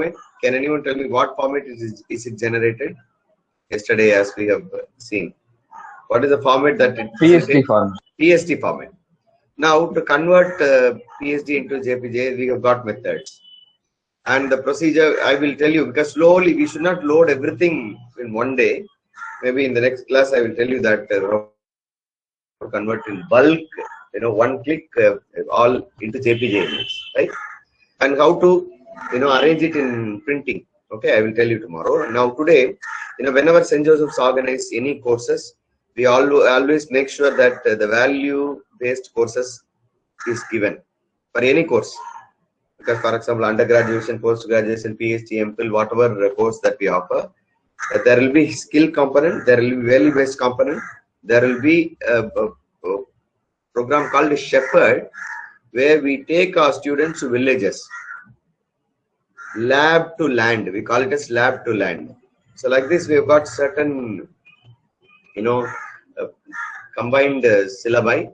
format? Can anyone tell me what format is it generated? Yesterday, as we have seen. What is the format that it PSD format. PSD format. Now, to convert PSD into JPG, we have got methods. And the procedure, I will tell you, because slowly, we should not load everything in one day. Maybe in the next class, I will tell you that convert in bulk, one click, all into JPG images, right? And how to, arrange it in printing. Okay, I will tell you tomorrow. Now, today, whenever St. Joseph's organize any courses, we always make sure that the value-based courses is given for any course. Because, for example, undergraduation, post-graduation, PhD, MPhil, whatever course that we offer, there will be skill component, there will be value-based component, there will be a program called Shepherd, where we take our students to villages, lab to land. We call it as lab to land. So like this, we have got certain, combined syllabi.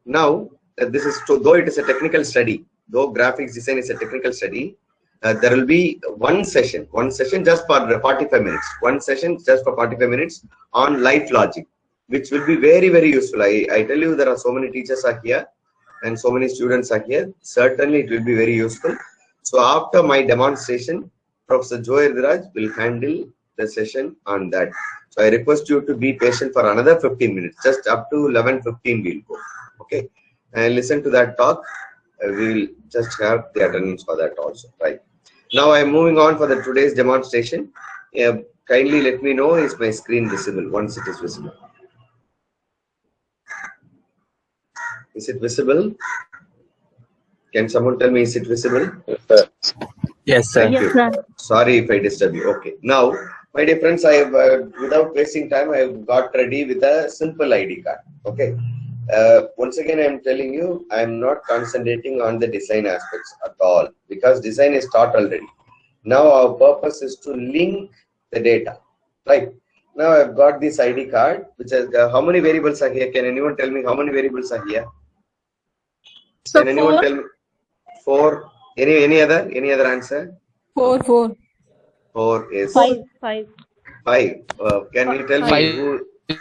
Now, this is though it is a technical study, though graphics design is a technical study, there will be one session just for 45 minutes. One session just for 45 minutes on life logic, which will be very, very useful. I tell you, there are so many teachers are here and so many students are here. Certainly, it will be very useful. So after my demonstration, Professor Joy Raj will handle the session on that. So I request you to be patient for another 15 minutes, just up to 11:15 we'll go. Okay, and listen to that talk. We will just have the attendance for that also, right? Now I am moving on for the today's demonstration. Kindly let me know, is my screen visible? Once it is visible. Is it visible? Can someone tell me, is it visible? Yes, sir. Thank you. Sorry if I disturb you. Okay. Now, my dear friends, I have, without wasting time, I have got ready with a simple ID card. Okay. Once again, I am telling you, I am not concentrating on the design aspects at all, because design is taught already. Now, our purpose is to link the data, right? Now, I have got this ID card, which has how many variables are here? Can anyone tell me how many variables are here? So Can anyone tell me? 4. Any other answer? 4. 4 is 5. 5. Can you tell me who?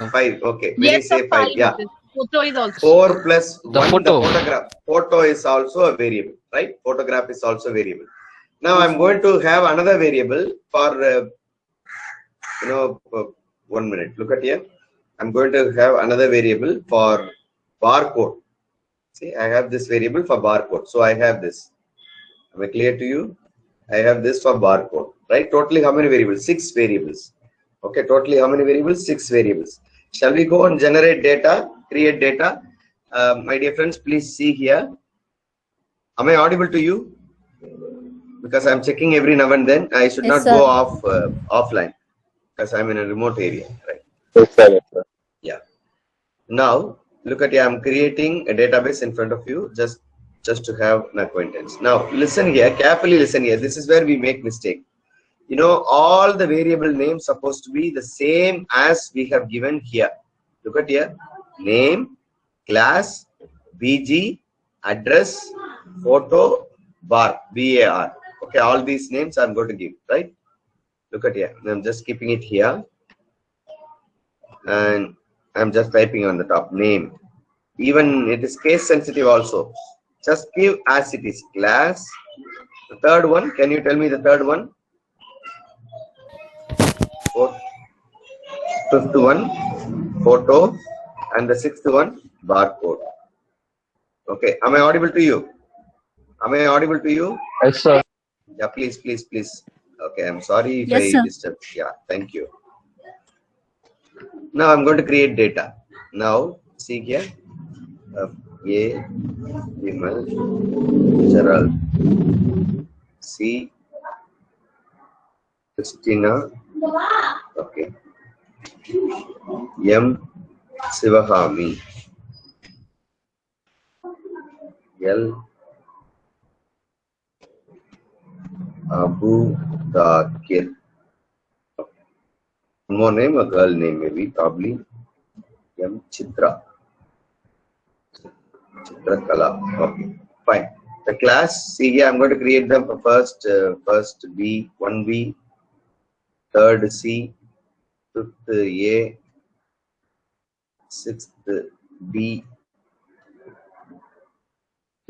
5. Okay. When you Yes, say sir, 5, 5. yeah. Photo is also. 4 plus 1, photo. the photograph. Photo is also a variable, right? Photograph is also a variable. Now I'm going to have another variable for, 1 minute. Look at here. I'm going to have another variable for barcode. See, I have this variable for barcode. So I have this. Am I clear to you? I have this for barcode, right? Totally how many variables? 6 variables. Okay, totally how many variables? 6 variables. Shall we go and generate data, create data? My dear friends, please see here. Am I audible to you? Because I'm checking every now and then. I should not go off offline because I'm in a remote area, right? Yes, sir. Yeah. Now, look at here. I'm creating a database in front of you just to have an acquaintance. Now, listen here. Carefully listen here. This is where we make mistake. All the variable names supposed to be the same as we have given here. Look at here. Name, class, BG, address, photo, bar, BAR. Okay, all these names I'm going to give, right? Look at here. I'm just keeping it here. And I'm just typing on the top, name. Even it is case sensitive also. Just give as it is, class. The third one, can you tell me the third one? Fifth one, photo, and the sixth one, barcode. Okay, am I audible to you? Am I audible to you? Yes, sir. Yeah, please. Okay, I'm sorry if Yes, I sir. disturbed. Yeah, thank you. Now I'm going to create data. Now, see here. A, Vimal, Gerald, C, Christina, okay, M, Sivahami, L, Abu Dakir. One more name, a girl name maybe, probably. M, Chitra. Chitrakala. Okay, fine. The class, see here, I'm going to create them for first B, 1B, third C, fifth A, sixth B,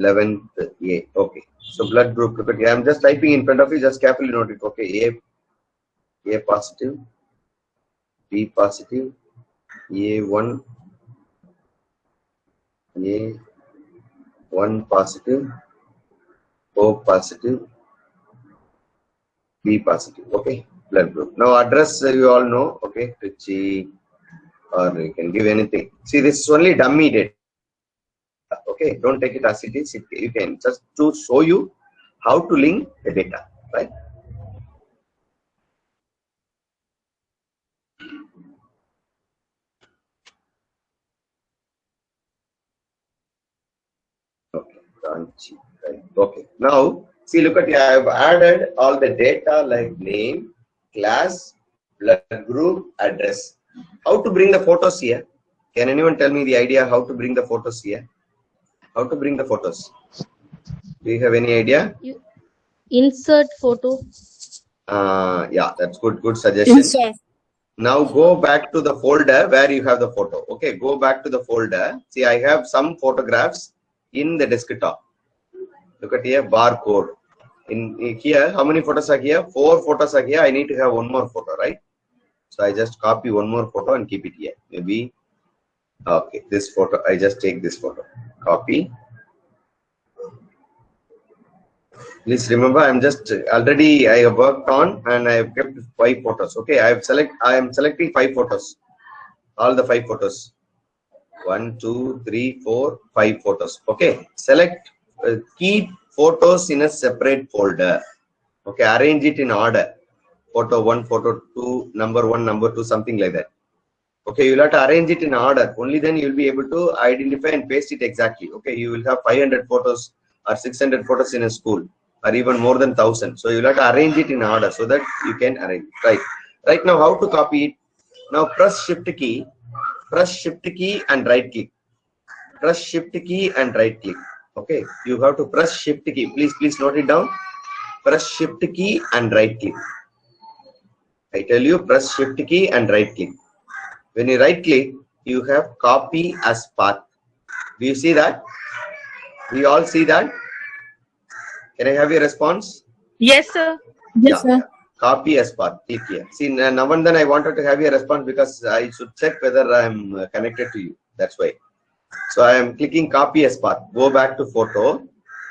11th A. Okay. So blood group, look at here. I'm just typing in front of you, just carefully note it. Okay. A positive, B positive, A1, A1 positive, O positive, B positive. Okay. Blood group. Now address you all know. Okay. Trichy, or you can give anything. See, this is only dummy data. Okay, don't take it as it is. You can just to show you how to link the data, right? Okay, right. Okay. Now, see, look at here. I have added all the data like name, class, blood group, address. How to bring the photos here? Can anyone tell me the idea how to bring the photos here? How to bring the photos? Do you have any idea? Insert photo. Yeah, that's good. Good suggestion. Insert. Now go back to the folder where you have the photo. Okay, go back to the folder. See, I have some photographs in the desktop. Look at here, barcode. In here, how many photos are here? 4 photos are here. I need to have one more photo, right? So I just copy one more photo and keep it here. Maybe, okay, this photo, I just take this photo. Copy. Please remember, I'm just already I have worked on and I have kept 5 photos. Okay, I am selecting 5 photos. All the 5 photos. 1, 2, 3, 4, 5 photos. Okay, select, keep photos in a separate folder. Okay, arrange it in order. Photo 1, photo 2, number 1, number 2, something like that. Okay, you'll have to arrange it in order. Only then you'll be able to identify and paste it exactly. Okay, you will have 500 photos or 600 photos in a school, or even more than 1000. So you'll have to arrange it in order so that you can arrange. Right now, how to copy it? Now press shift key and right click. Press shift key and right click. Okay, you have to press shift key. Please note it down. Press shift key and right click. I tell you, press shift key and right click. When you right click, you have copy as path. Do you see that? We all see that? Can I have your response? Yes, sir. Yes, sir. Copy as path. Click here. See, now and then I wanted to have your response because I should check whether I am connected to you. That's why. So I am clicking copy as path. Go back to photo.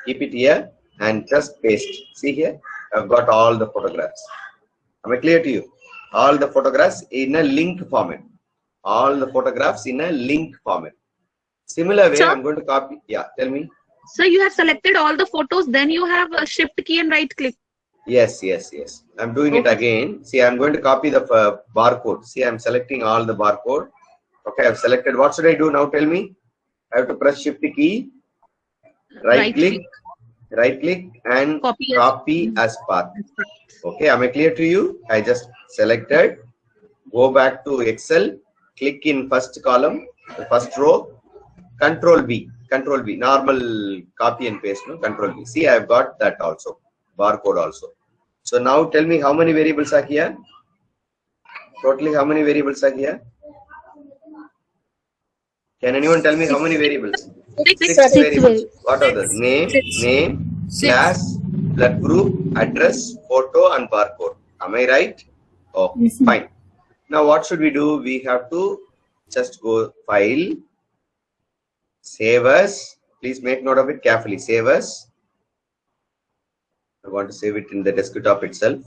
Keep it here and just paste. See here? I've got all the photographs. Am I clear to you? All the photographs in a link format. All the photographs in a link format. Similar way, Sir? I'm going to copy. Yeah, tell me. So you have selected all the photos, then you have a shift key and right click. Yes. I'm doing it again. See, I'm going to copy the barcode. See, I'm selecting all the barcode. Okay, I've selected. What should I do now? Tell me. I have to press shift key, right click, and copy as path. Okay, am I clear to you? I just selected. Go back to Excel. Click in first column, the first row. Control V, normal copy and paste, no? Control V. See, I have got that also, barcode also. So now tell me how many variables are here? Totally how many variables are here? Can anyone tell me how many variables? 6 variables. What are those? Name, class, blood group, address, photo and barcode. Am I right? Oh, Yes, fine. Now what should we do? We have to just go file, save as. Please make note of it carefully. Save as. I want to save it in the desktop itself.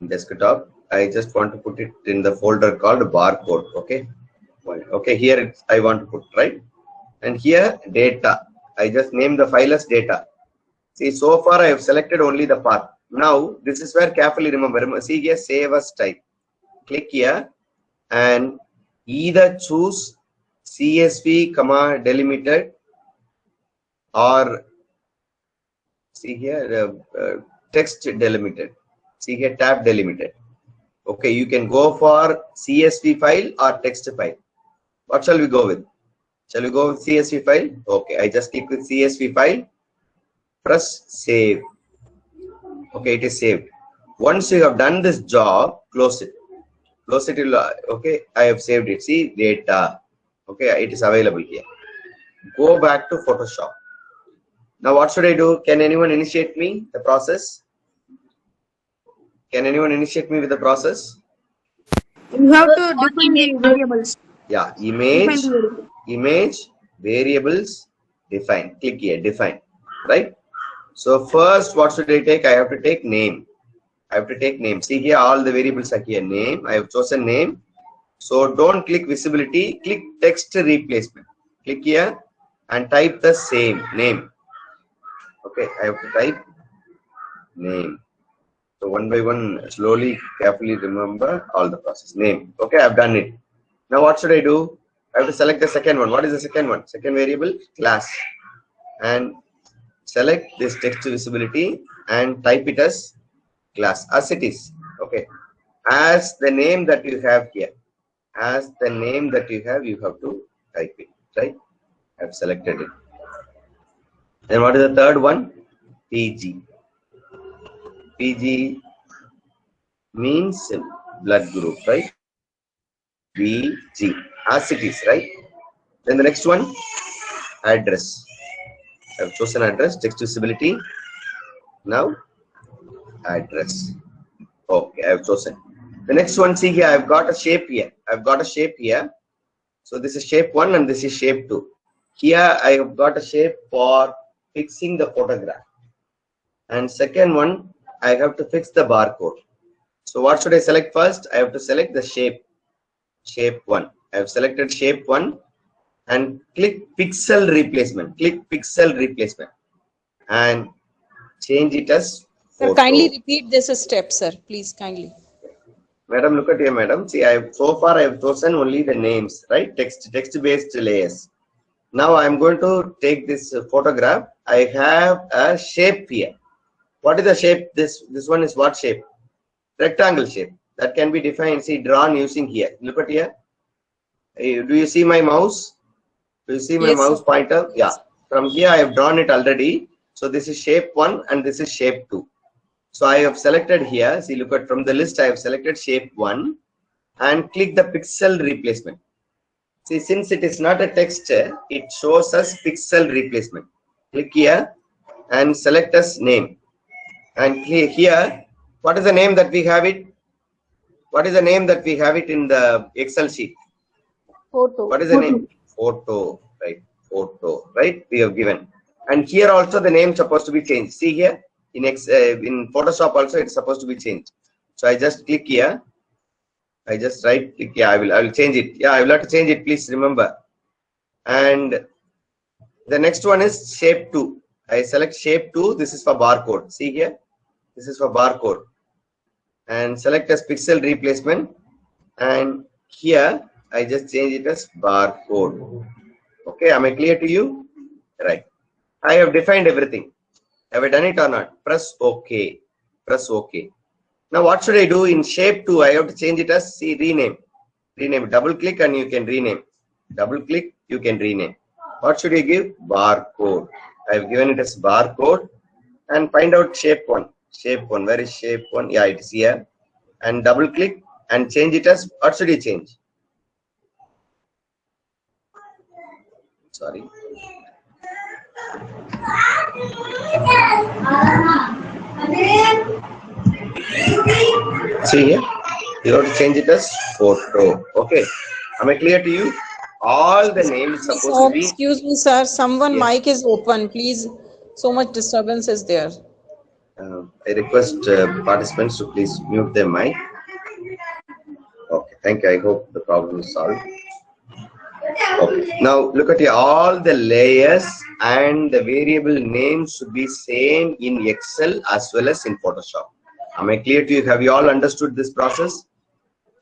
Desktop. I just want to put it in the folder called barcode. Okay. Okay. Here I want to put, right. And here data. I just name the file as data. See, so far I have selected only the path. Now this is where carefully remember. See here, save as type. Click here and either choose CSV, delimited, or see here text delimited. See here tab delimited. Okay, you can go for CSV file or text file. What shall we go with? Shall we go with CSV file? Okay, I just click with CSV file. Press save. Okay, it is saved. Once you have done this job, close it. Close it. Okay, I have saved it. See, data. Okay, it is available here. Go back to Photoshop. Now, what should I do? Can anyone initiate me the process? Can anyone initiate me with the process? You have to define the variables. Yeah, Define the image, variables, define. Click here, define. Right? So first, what should I take? I have to take name. I have to take name. See here, all the variables are here. Name. I have chosen name. So don't click visibility. Click text replacement. Click here and type the same name. Okay, I have to type name. So one by one, slowly, carefully remember all the process. Name. Okay, I've done it. Now what should I do? I have to select the second one. What is the second one? Second variable, class. And select this text visibility and type it as class, as it is. Okay. As the name that you have here. As the name that you have to type it. Right? I've selected it. Then what is the third one? PG. PG means blood group, right? BG, as it is, right? Then the next one, address. I have chosen address, text visibility. Now, address. Okay, I have chosen. The next one, see here, I've got a shape here. I've got a shape here. So this is shape 1 and this is shape 2. Here I have got a shape for fixing the photograph. And second one, I have to fix the barcode. So what should I select first? I have to select the shape 1. I have selected shape 1 and click pixel replacement. Click pixel replacement and change it as photo. Sir, kindly repeat this step, sir. Please, kindly. Madam, look at here, madam. See, so far I have chosen only the names, right? Text-based layers. Now I am going to take this photograph. I have a shape here. What is the shape? This one is what shape? Rectangle shape. That can be defined, see, drawn using here. Look at here. Do you see my mouse? Do you see my mouse pointer? Yeah. From here I have drawn it already. So this is shape 1 and this is shape 2. So I have selected here. See, look at from the list I have selected shape 1 and click the pixel replacement. See, since it is not a text, it shows us pixel replacement. Click here and select as name. And here, what is the name that we have it? What is the name that we have it in the Excel sheet? Photo. What is the name? Photo, right? Photo, right? We have given. And here also the name is supposed to be changed. See here, in Photoshop also it's supposed to be changed. So I just click here. I just right click. Yeah, I will change it. Yeah, I will have to change it. Please remember. And the next one is shape 2. I select shape 2. This is for barcode. See here. This is for barcode. And select as pixel replacement. And here I just change it as barcode. Okay, am I clear to you? Right. I have defined everything. Have I done it or not? Press OK. Press OK. Now what should I do in shape 2? I have to change it as see rename. Rename. Double click and you can rename. Double click, you can rename. What should I give? Barcode. I have given it as barcode. And find out shape 1. Shape 1. Where is shape 1? Yeah, it is here. And double click and change it as what should you change? Sorry. See here, you have to change it as photo. Okay, am I clear to you? All the names supposed to be. Excuse me, sir. Someone Yes. mic is open, please. So much disturbance is there. I request participants to please mute their mic. Okay, thank you. I hope the problem is solved. Okay. Now look at here. All the layers and the variable names should be same in Excel as well as in Photoshop. Am I clear to you? Have you all understood this process?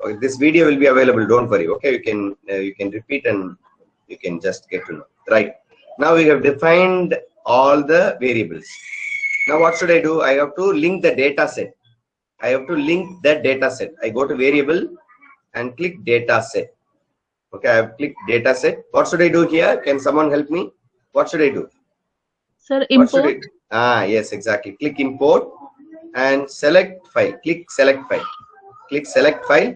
Okay, this video will be available. Don't worry. Okay, you can repeat and you can just get to know. Right. Now we have defined all the variables. Now what should I do? I have to link the data set. I have to link the data set. I go to variable and click data set. Okay, I have clicked data set. What should I do here? Can someone help me? What should I do? Sir, What should import. yes, exactly. Click import and select file. Click select file. Click select file.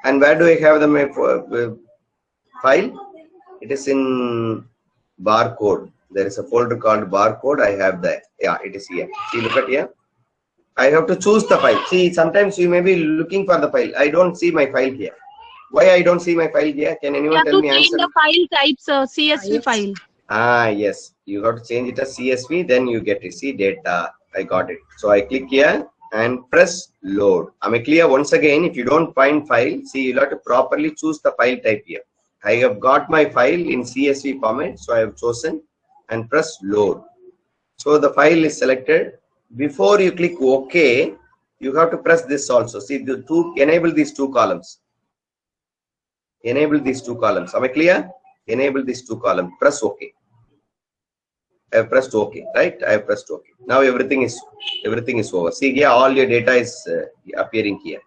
And where do I have the file? It is in barcode. There is a folder called barcode. I have that. Yeah, it is here. See, look at here. I have to choose the file. See, sometimes you may be looking for the file. I don't see my file here. Why I don't see my file here? Can You anyone have tell to me change answer? the file types, CSV file. Yes. You got to change it as CSV, then you get to see data. I got it. So I click here and press load. Am I clear? Once again, if you don't find file, see, you'll have to properly choose the file type here. I have got my file in CSV format, so I have chosen and press load. So the file is selected. Before you click OK, you have to press this also. See, enable these two columns. Enable these two columns. Am I clear? Enable these two columns. Press OK. I have pressed OK, right? I have pressed OK. Now everything is over. See here, all your data is appearing here.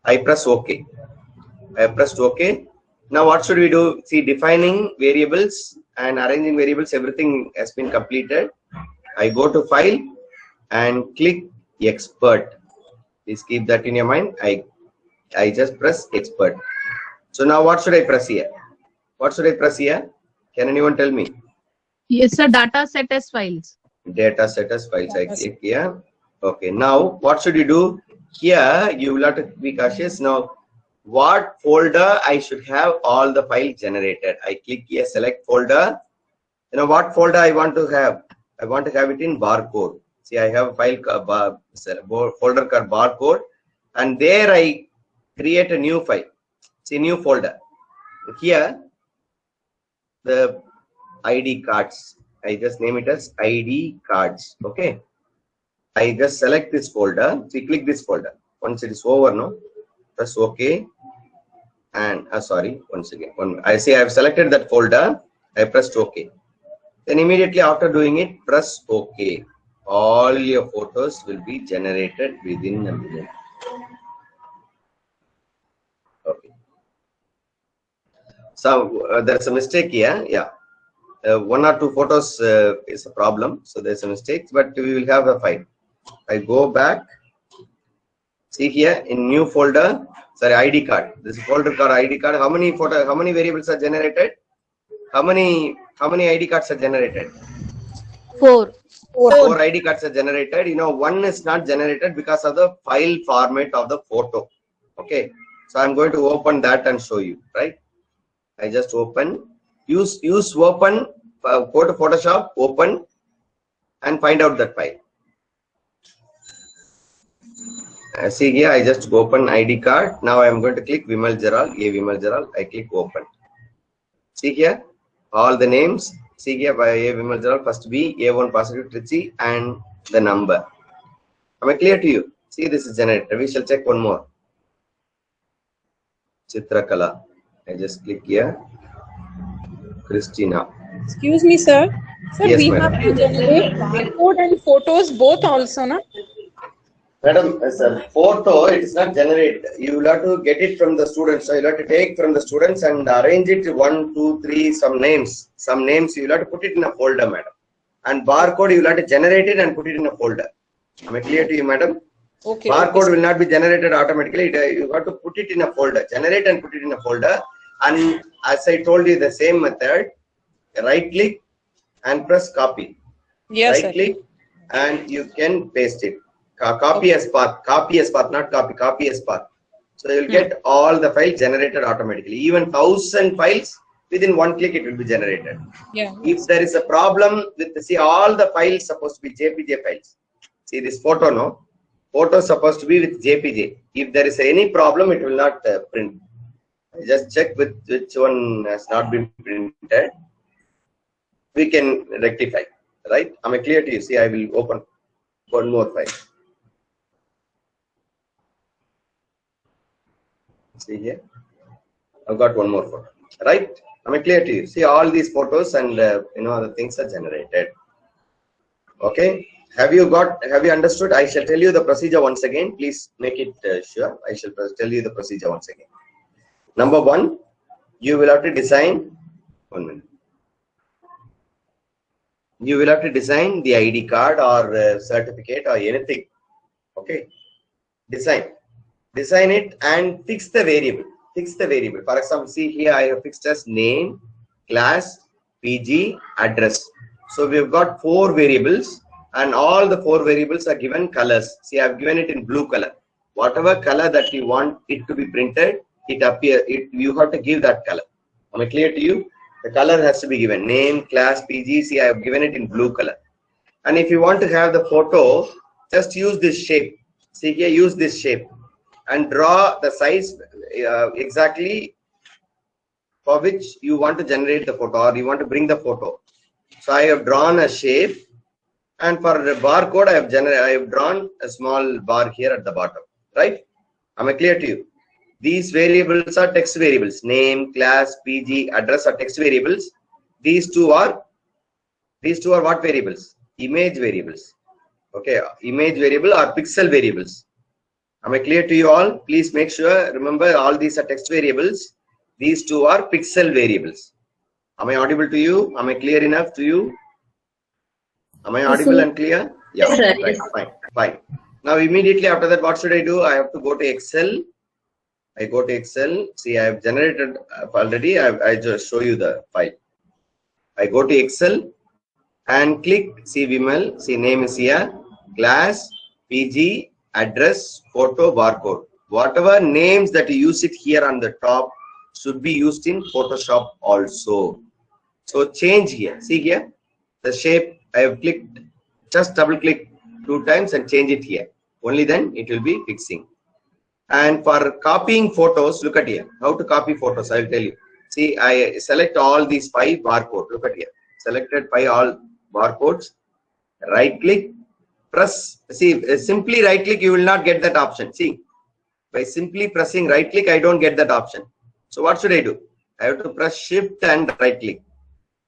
I press OK. I have pressed OK. Now what should we do? See, defining variables and arranging variables, everything has been completed. I go to file and click expert. Please keep that in your mind. I just press expert. So now what should I press here? What should I press here? Can anyone tell me? Yes, sir. Data set as files. Data set as files. I click here. Okay. Now what should you do? Here you will have to be cautious. Now what folder I should have all the files generated? I click here, select folder. You know what folder I want to have? I want to have it in barcode. See, I have a file folder called barcode, and there I create a new file. See, new folder. Here the ID cards. I just name it as ID cards. Okay. I just select this folder. See, click this folder. Once it is over, no, press OK. And sorry, once again, I say I have selected that folder. I pressed OK. Then immediately after doing it, press OK. All your photos will be generated within a minute. Okay. So there's a mistake here. Yeah. One or two photos is a problem. So there's a mistake, but we will have a file. I go back. See here in new folder. Sorry, ID card. This folder called ID card. How many variables are generated? How many ID cards are generated? 4. 4 ID cards are generated. You know, one is not generated because of the file format of the photo. Okay. So I'm going to open that and show you, right? I just open. Use open, go to Photoshop, open, and find out that file. See here, I just open ID card. Now I am going to click Vimal Jaral, Vimal Jaral. I click open. See here, all the names. See here by Vimal Jaral, first B, A1 positive Trichy, and the number. Am I clear to you? See, this is generated. We shall check one more. Chitrakala. I just click here. Christina. Excuse me, sir. Sir, Yes, we madam. have to generate barcode and photos both also, na? Madam, sir, photo, it is not generated. You will have to get it from the students. So you will have to take from the students and arrange it 1, 2, 3, some names. Some names you will have to put it in a folder, madam. And barcode, you will have to generate it and put it in a folder. Am I clear to you, madam? Okay. Barcode will not be generated automatically. You got to put it in a folder. Generate and put it in a folder. And as I told you, the same method, right click and press copy. Yes, Right click and you can paste it. Copy as path, not copy, copy as path. So you'll get all the files generated automatically. Even 1000 files, within one click it will be generated. Yeah. If there is a problem with see all the files supposed to be JPG files. See this photo, no? Photo supposed to be with JPG. If there is any problem, it will not print. I just check with which one has not been printed. We can rectify, right? Am I clear to you? See, I will open one more file. See here, I've got one more photo, right? Am I clear to you? See, all these photos and the things are generated. Okay, have you understood? I shall tell you the procedure once again. Please make it sure. I shall tell you the procedure once again. Number 1, you will have to design, 1 minute. You will have to design the ID card or certificate or anything. Okay. Design it and fix the variable. Fix the variable. For example, see here I have fixed as name, class, PG, address. So we have got 4 variables and all the 4 variables are given colors. See, I have given it in blue color. Whatever color that you want it to be printed, you have to give that color. Am I clear to you? The color has to be given. Name, class, PG. See, I have given it in blue color. And if you want to have the photo, just use this shape. See here, use this shape and draw the size exactly for which you want to generate the photo or you want to bring the photo. So I have drawn a shape, and for the barcode I have drawn a small bar here at the bottom. Right? Am I clear to you? These variables are text variables. Name, class, PG, address are text variables. These two are what variables? Image variables. Okay, image variable or pixel variables. Am I clear to you all? Please make sure, remember all these are text variables. These two are pixel variables. Am I audible to you? Am I clear enough to you? Am I audible and clear? Yeah, Yes, sir. right, Yes. fine. Now immediately after that, what should I do? I have to go to Excel. I go to Excel. See, I have generated already. I just show you the file. I go to Excel and click see Vimal. See, name is here. Class, PG, address, photo, barcode. Whatever names that you use it here on the top should be used in Photoshop also. So change here. See here the shape. I have clicked. Just double click 2 times and change it here. Only then it will be fixing. And for copying photos, look at here. How to copy photos, I will tell you. See, I select all these 5 barcodes. Look at here. Selected 5 all barcodes. Right click. Press. See, simply right click, you will not get that option. See, by simply pressing right click, I don't get that option. So what should I do? I have to press shift and right click.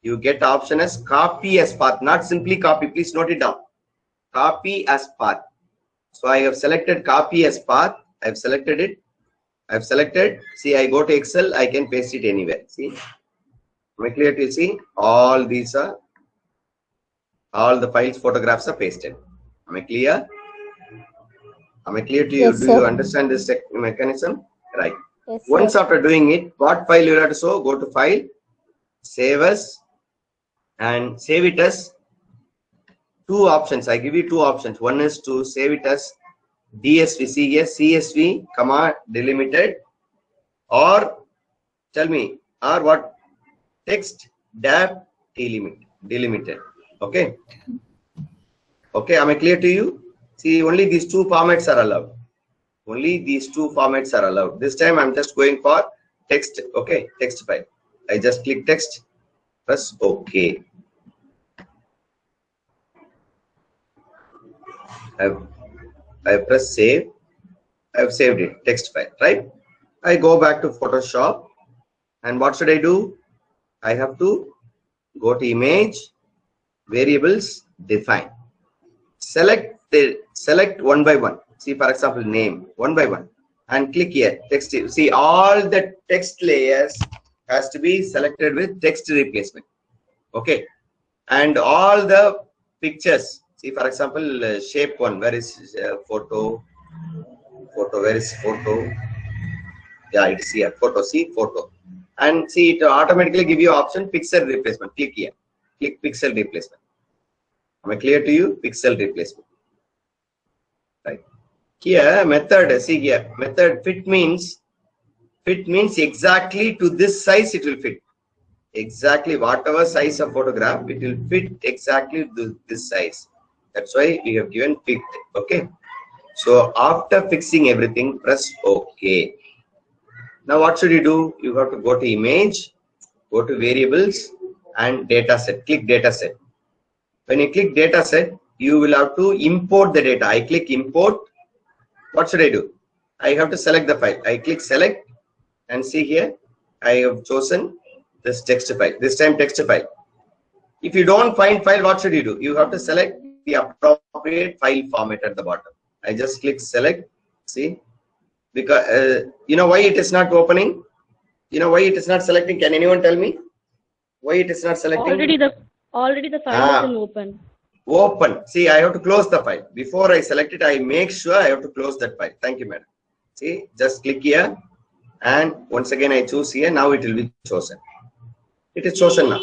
You get option as copy as path, not simply copy. Please note it down. Copy as path. So I have selected copy as path. I have selected it. I have selected. See, I go to Excel. I can paste it anywhere. See, am I clear to see? All these are, all the files, photographs are pasted. Am I clear? Am I clear to you? Yes, Do sir. you understand this mechanism? Right. Yes, Once sir. after doing it, what file you have to show? Go to File, Save As, and save it as 2 options. I give you 2 options. One is to save it as DSV, see here, CSV, comma, delimited, or tell me, or what? Text, DAP, delimited. Okay. Okay, am I clear to you? See, only these 2 formats are allowed. Only these 2 formats are allowed. This time I'm just going for text. Okay, text file. I just click text, press OK. I press save. I have saved it, text file, right? I go back to Photoshop, and what should I do? I have to go to image, variables, define. Select 1 by 1. See, for example, name 1 by 1, and click here. Text. See, all the text layers has to be selected with text replacement. Okay, and all the pictures. See, for example, shape 1. Where is photo? Photo. Where is photo? Yeah, it's here. Photo. See, photo. And see, it automatically give you option pixel replacement. Click here. Click pixel replacement. Am I clear to you? Pixel replacement. Right. Here, method. See here. Method fit means exactly to this size it will fit. Exactly whatever size of photograph, it will fit exactly to this size. That's why we have given fit. Okay. So after fixing everything, press OK. Now what should you do? You have to go to image, go to variables and data set. Click data set. When you click data set, you will have to import the data. I click import. What should I do? I have to select the file. I click select and see here, I have chosen this text file. This time text file. If you don't find file, what should you do? You have to select the appropriate file format at the bottom. I just click select. See, because you know why it is not opening? You know why it is not selecting? Can anyone tell me why it is not selecting? Already the file is in open. Open. See, I have to close the file. Before I select it, I make sure I have to close that file. Thank you, madam. See, just click here. And once again, I choose here. Now it will be chosen. It is chosen now.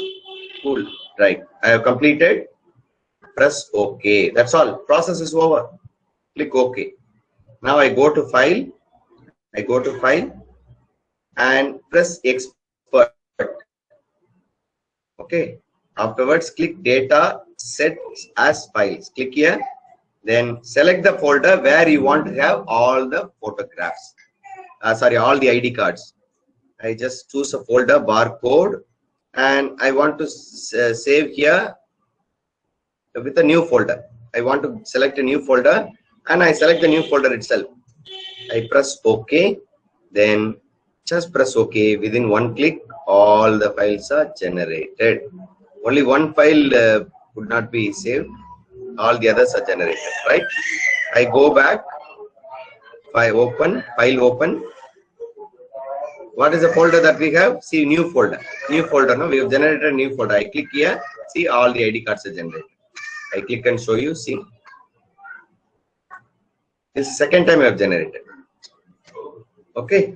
Cool. Right. I have completed. Press OK. That's all. Process is over. Click OK. Now I go to file. I go to file and press export. Okay. Afterwards, click data set as files. Click here. Then select the folder where you want to have all the photographs. All the ID cards. I just choose a folder barcode and I want to save here with a new folder. I want to select a new folder and I select the new folder itself. I press OK. Then just press OK. Within one click, all the files are generated. Only one file would not be saved. All the others are generated, right? I go back. File open. What is the folder that we have? See, new folder. New folder. No, we have generated a new folder. I click here. See, all the ID cards are generated. I click and show you. See, this is the second time I have generated. Okay.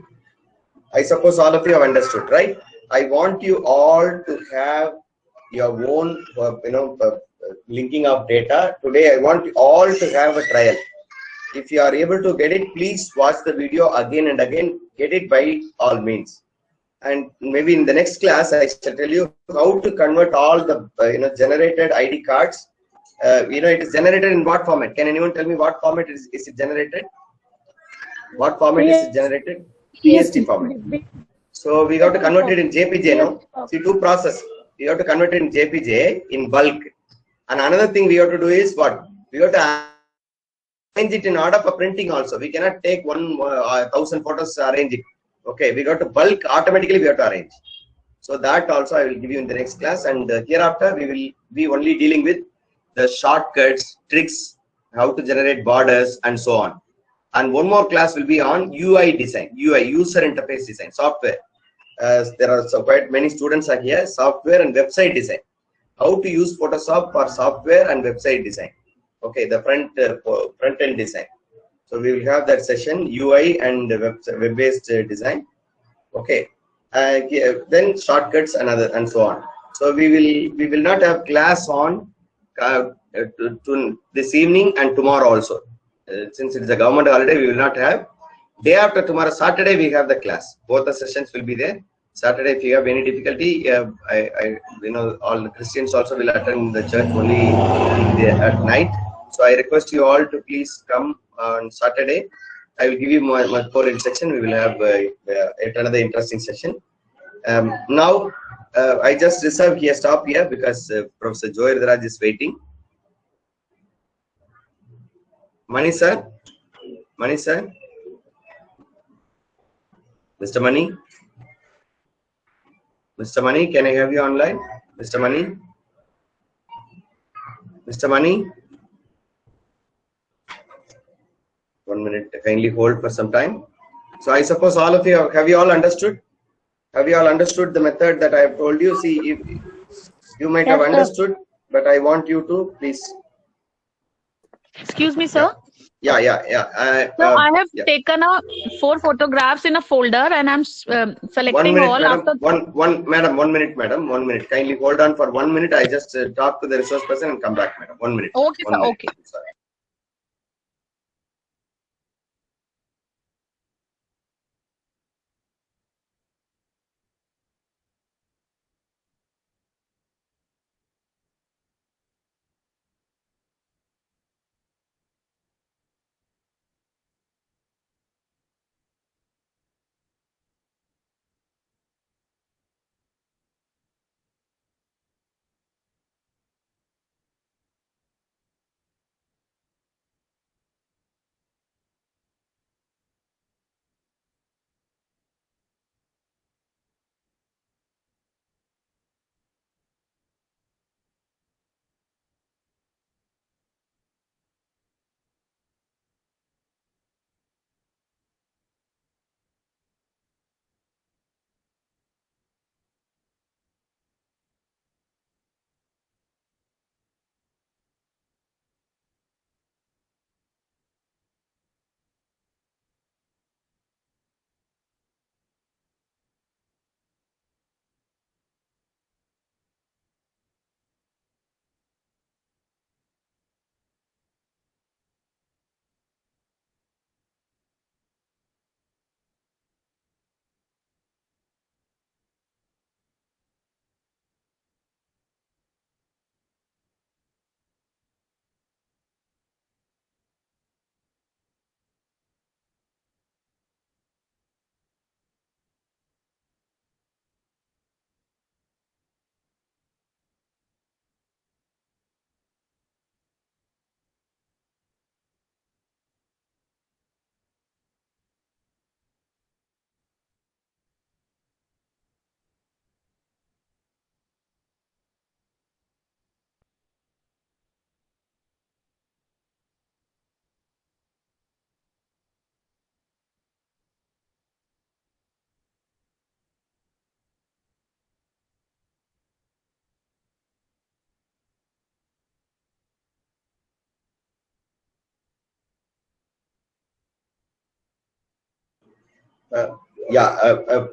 I suppose all of you have understood, right? I want you all to have your own, linking of data. Today, I want you all to have a trial. If you are able to get it, please watch the video again and again. Get it by all means. And maybe in the next class, I shall tell you how to convert all the generated ID cards. It is generated in what format? Can anyone tell me what format is it generated? What format is it generated? PSD format. So we have to convert it in JPG now. See, two process. We have to convert it in JPG in bulk. And another thing we have to do is what? We have to arrange it in order for printing also. We cannot take 1,000 photos, arrange it. Okay, we got to bulk, automatically we have to arrange. So that also I will give you in the next class. And hereafter we will be only dealing with the shortcuts, tricks, how to generate borders and so on. And one more class will be on UI design, UI, user interface design, software. There are quite many students are here, software and website design. How to use Photoshop for software and website design. Okay, the front end design. So we will have that session, UI and web-based design. Okay, then shortcuts and so on. So we will not have class on this evening and tomorrow also. Since it is a government holiday, we will not have. Day after tomorrow, Saturday, we have the class. Both the sessions will be there. Saturday, if you have any difficulty, all the Christians also will attend the church only at night. So I request you all to please come on Saturday. I will give you more instruction. We will have yet another interesting session. Now, I just reserve here, stop here because Professor Joy Raj is waiting. Mani sir, Mr. Mani, can I have you online? Mr. Mani, 1 minute, kindly hold for some time. So I suppose all of you, have you all understood? Have you all understood the method that I have told you? See, if you might have understood, but I want you to please. Excuse me, sir. Yeah. So I have taken 4 photographs in a folder and I'm selecting all after. 1 minute, madam. 1 minute. Kindly hold on for 1 minute. I just talk to the resource person and come back, madam. 1 minute. Okay, sir. Okay. Sorry.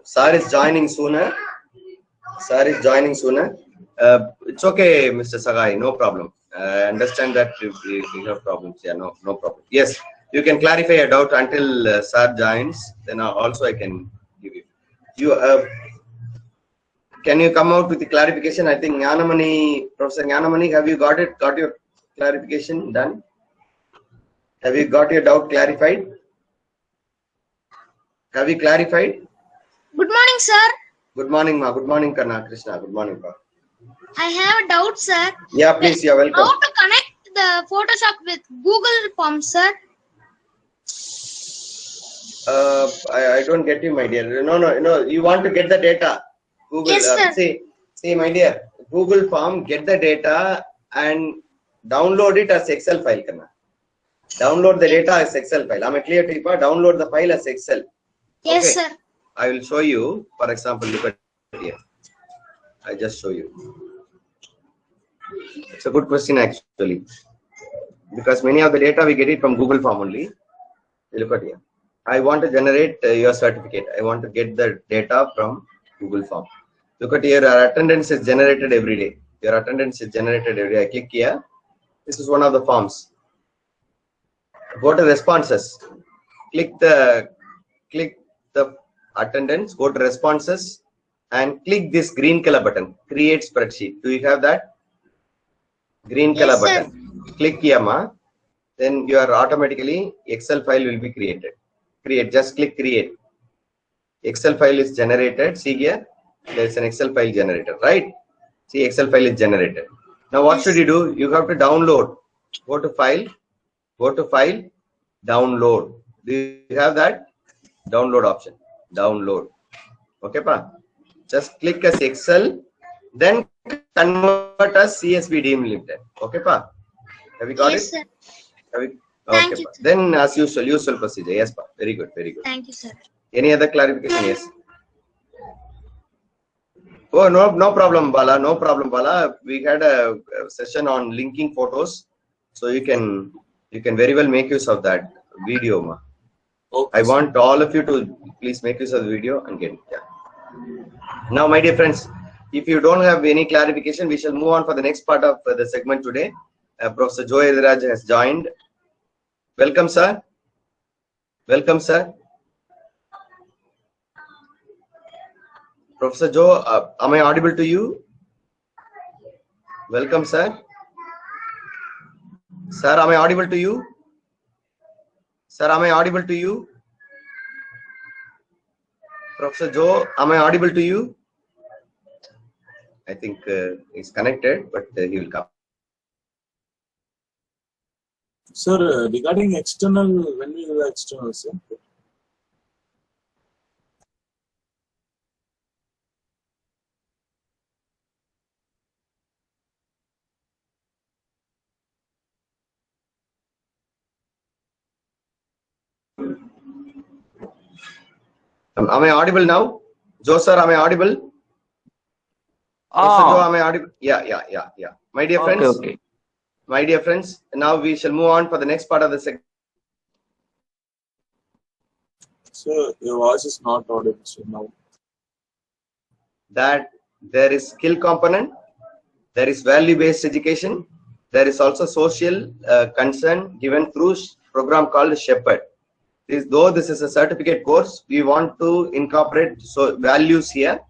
Sir is joining sooner. It's okay, Mr. Sagai, no problem. I understand that you have problems. Yeah, no problem. Yes, you can clarify your doubt until Sir joins. Then also I can give you. Can you come out with the clarification? I think Professor Jnanamani, have you got it? Got your clarification done? Have you got your doubt clarified? Have you clarified? Good morning, sir. Good morning, ma. Good morning, Karna Krishna. Good morning, pa. I have a doubt, sir. Yeah, please. You're welcome. How to connect the Photoshop with Google Forms, sir? I don't get you, my dear. No. You want to get the data. Google. Yes, sir. See, my dear. Google Form, get the data and download it as Excel file, Karna. Download the data as Excel file. I'm a clear to you, download the file as Excel. Yes, Okay. sir. I will show you. For example, look at here. I just show you. It's a good question actually, because many of the data we get it from Google Form only. Look at here. I want to generate your certificate. I want to get the data from Google Form. Look at here. Our attendance is generated every day. Your attendance is generated every day. I click here. This is one of the forms. Go to responses. Click the attendance. Go to responses and click this green color button. Create spreadsheet. Do you have that? Green color button. Click here, ma. Then your automatically Excel file will be created. Just click create. Excel file is generated. See here, there is an Excel file generated, right? See, Excel file is generated. Now what should you do? You have to download. Go to file, download. Do you have that? Download option. Download. Okay, pa? Just click as Excel, then convert as CSV DIM Limited. Okay, pa? Have you got it? Sir. Have you? Thank Okay, you, pa. Then as usual procedure. Yes, pa. Very good. Thank you, sir. Any other clarification? Yes. Oh, no problem, Bala. We had a session on linking photos, so you can very well make use of that video, ma. Okay. I want all of you to please make use of the video and get it. Yeah. Now, my dear friends, if you don't have any clarification, we shall move on for the next part of the segment today. Professor Joe Ediraj has joined. Welcome, sir. Welcome, sir. Professor Joe, am I audible to you? Welcome, sir. Sir, am I audible to you? Sir, am I audible to you? Professor Joe, am I audible to you? I think he's connected, but he will come. Sir, regarding external, when we do external, sir? Am I audible now? Joe, sir, am I audible? Joe, am I audible? Yeah. My dear friends. Okay. My dear friends, now we shall move on for the next part of the segment. Sir, your voice is not audible, sir, now. That there is skill component, there is value-based education, there is also social concern given through program called Shepherd. Though this is a certificate course, we want to incorporate values here.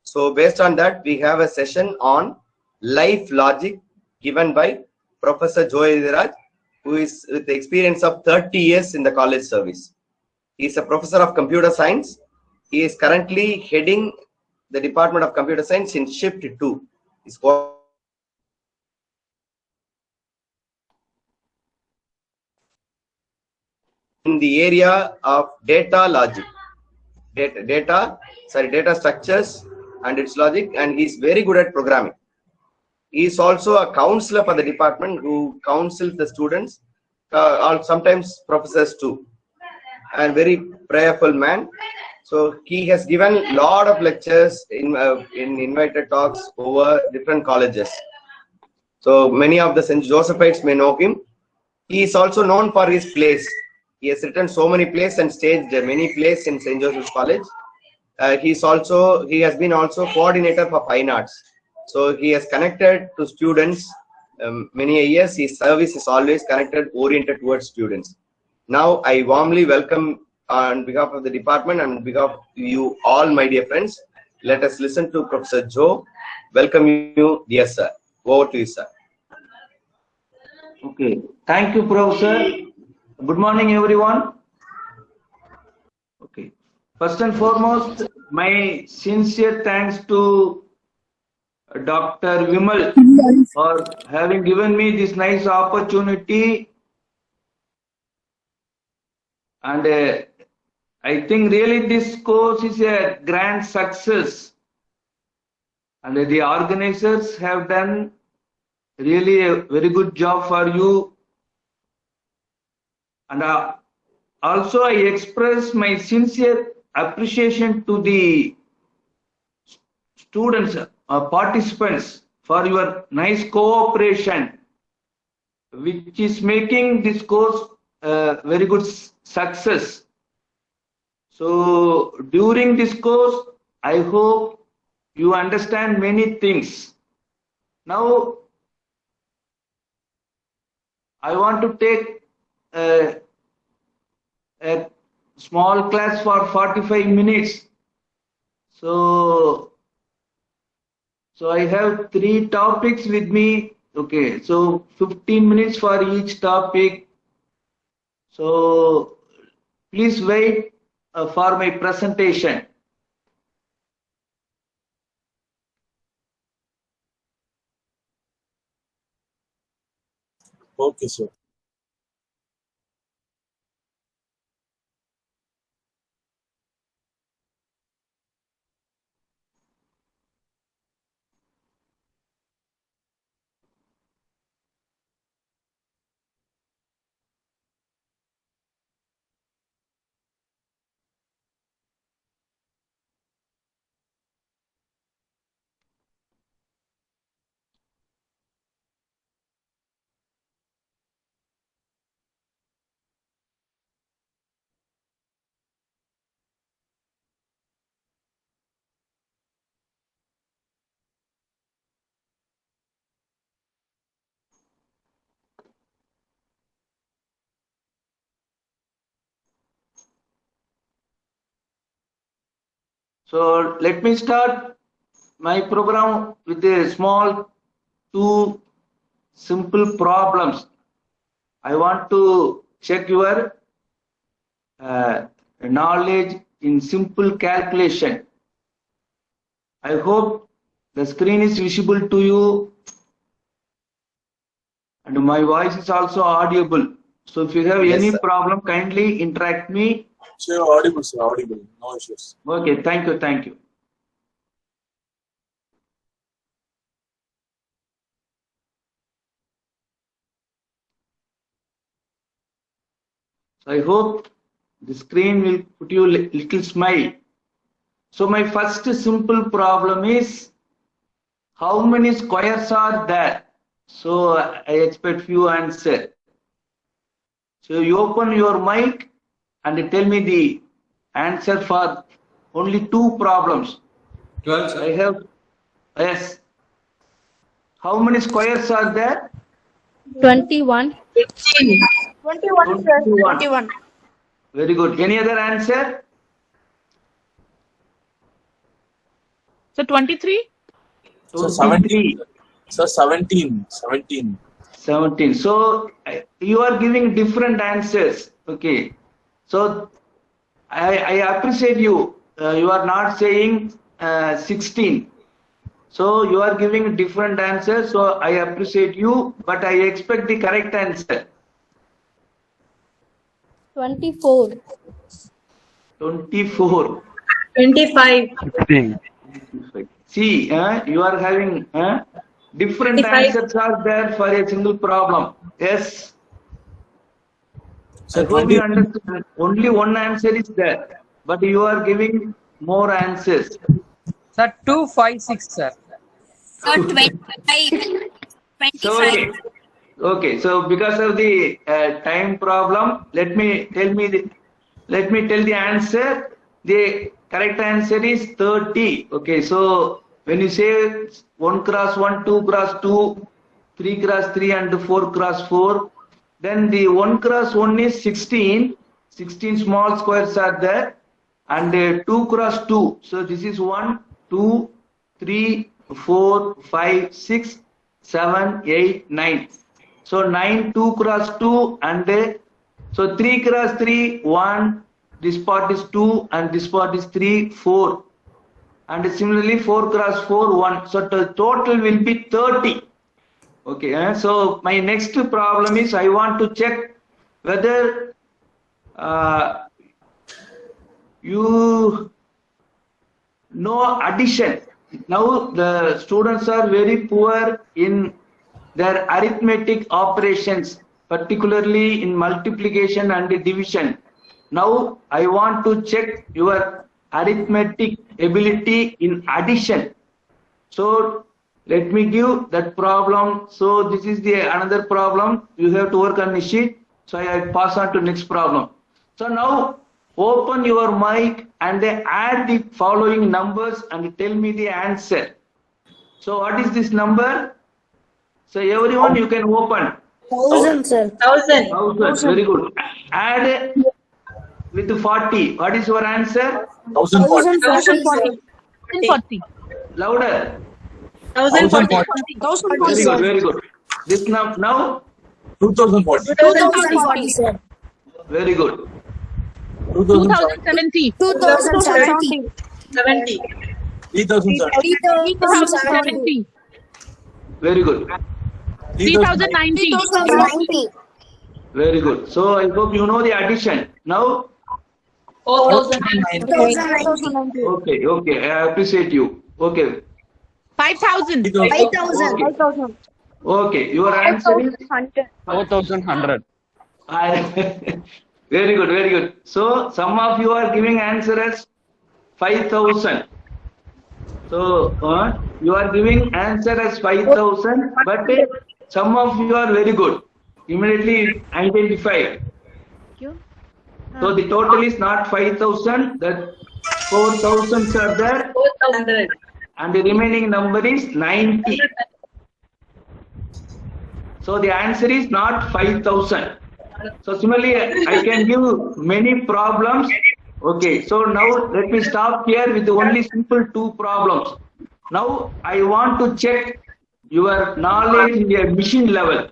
So based on that, we have a session on life logic given by Professor Joe Ediraj, who is with the experience of 30 years in the college service. He is a professor of computer science. He is currently heading the Department of Computer Science in Shift 2. He's in the area of data logic, data structures and its logic, and he's very good at programming. He is also a counselor for the department who counsels the students, or sometimes professors too, and very prayerful man. So he has given a lot of lectures in invited talks over different colleges. So many of the St. Josephites may know him. He is also known for his plays. He has written so many plays and staged many plays in St. Joseph's College. He has been also coordinator for fine arts. So he has connected to students many years. His service is always connected, oriented towards students. Now I warmly welcome on behalf of the department and on behalf of you all, my dear friends. Let us listen to Professor Joe. Welcome you, dear sir. Over to you, sir. Okay. Thank you, Professor. Good morning, everyone. Okay. First and foremost, my sincere thanks to Dr. Vimal for having given me this nice opportunity. And I think really this course is a grand success. And the organizers have done really a very good job for you. And also I express my sincere appreciation to the students, participants, for your nice cooperation, which is making this course very good success. So during this course, I hope you understand many things. Now, I want to take a small class for 45 minutes. So I have 3 topics with me. Okay, so 15 minutes for each topic. So please wait for my presentation. Okay, sir. So let me start my program with a small 2 simple problems. I want to check your knowledge in simple calculation. I hope the screen is visible to you and my voice is also audible. So if you have any problem, kindly interact me. Sir, audible, sir, audible. No issues. Okay, thank you, thank you. So I hope the screen will put you a little smile. So my first simple problem is, how many squares are there? So I expect few answers. So you open your mic and tell me the answer for only 2 problems. 12, sir. I have, yes. How many squares are there? 21. 21, sir. 21. Very good. Any other answer? So 23? So 17. Sir, 17. 17. 17. So you are giving different answers. Okay. So I appreciate you. You are not saying 16. So you are giving different answers. So I appreciate you, but I expect the correct answer. 24. 24. 25. 15. See, you are having different 25. answers are there for a single problem. Yes. So I hope you understand. Only one answer is there, but you are giving more answers. Sir, 2, 5, 6, sir. So 25. 25. So okay. Okay, so because of the time problem, let me tell the answer. The correct answer is 30. Okay, so when you say 1 cross 1, 2 cross 2, 3 cross 3 and 4 cross 4, then the 1 cross 1 is 16. 16 small squares are there, and 2 cross 2. So this is 1, 2, 3, 4, 5, 6, 7, 8, 9. So 9, 2 cross 2, and so 3 cross 3, 1, this part is 2, and this part is 3, 4. And similarly 4 cross 4, 1. So the total will be 30. Okay, so my next problem is I want to check whether you know addition. Now the students are very poor in their arithmetic operations, particularly in multiplication and division. Now I want to check your arithmetic ability in addition. So let me give that problem. So this is the another problem you have to work on the sheet. So I pass on to next problem. So now open your mic and add the following numbers and tell me the answer. So what is this number? So everyone you can open. 1000, sir. 1000. Very good. Add with 40. What is your answer? 1040. 40. Louder. 1040. Very good. Very good. This now 2040. 2040, sir. very good. 2070. 2070. 70. 3070. 3070. Very good. 3090. 2090. Very good. So I hope you know the addition. Now, 4090. 2090. okay. I appreciate you. Okay. 5000. 5000. Okay. Your answer is 4100. very good. Very good. So some of you are giving answer as 5000. So you are giving answer as 5000, but some of you are very good. Immediately identified. So the total is not 5000. That 4000s are there, 400. and the remaining number is 90. So the answer is not 5000. So similarly, I can give many problems. Okay, so now let me stop here with only simple 2 problems. Now I want to check your knowledge in your machine level.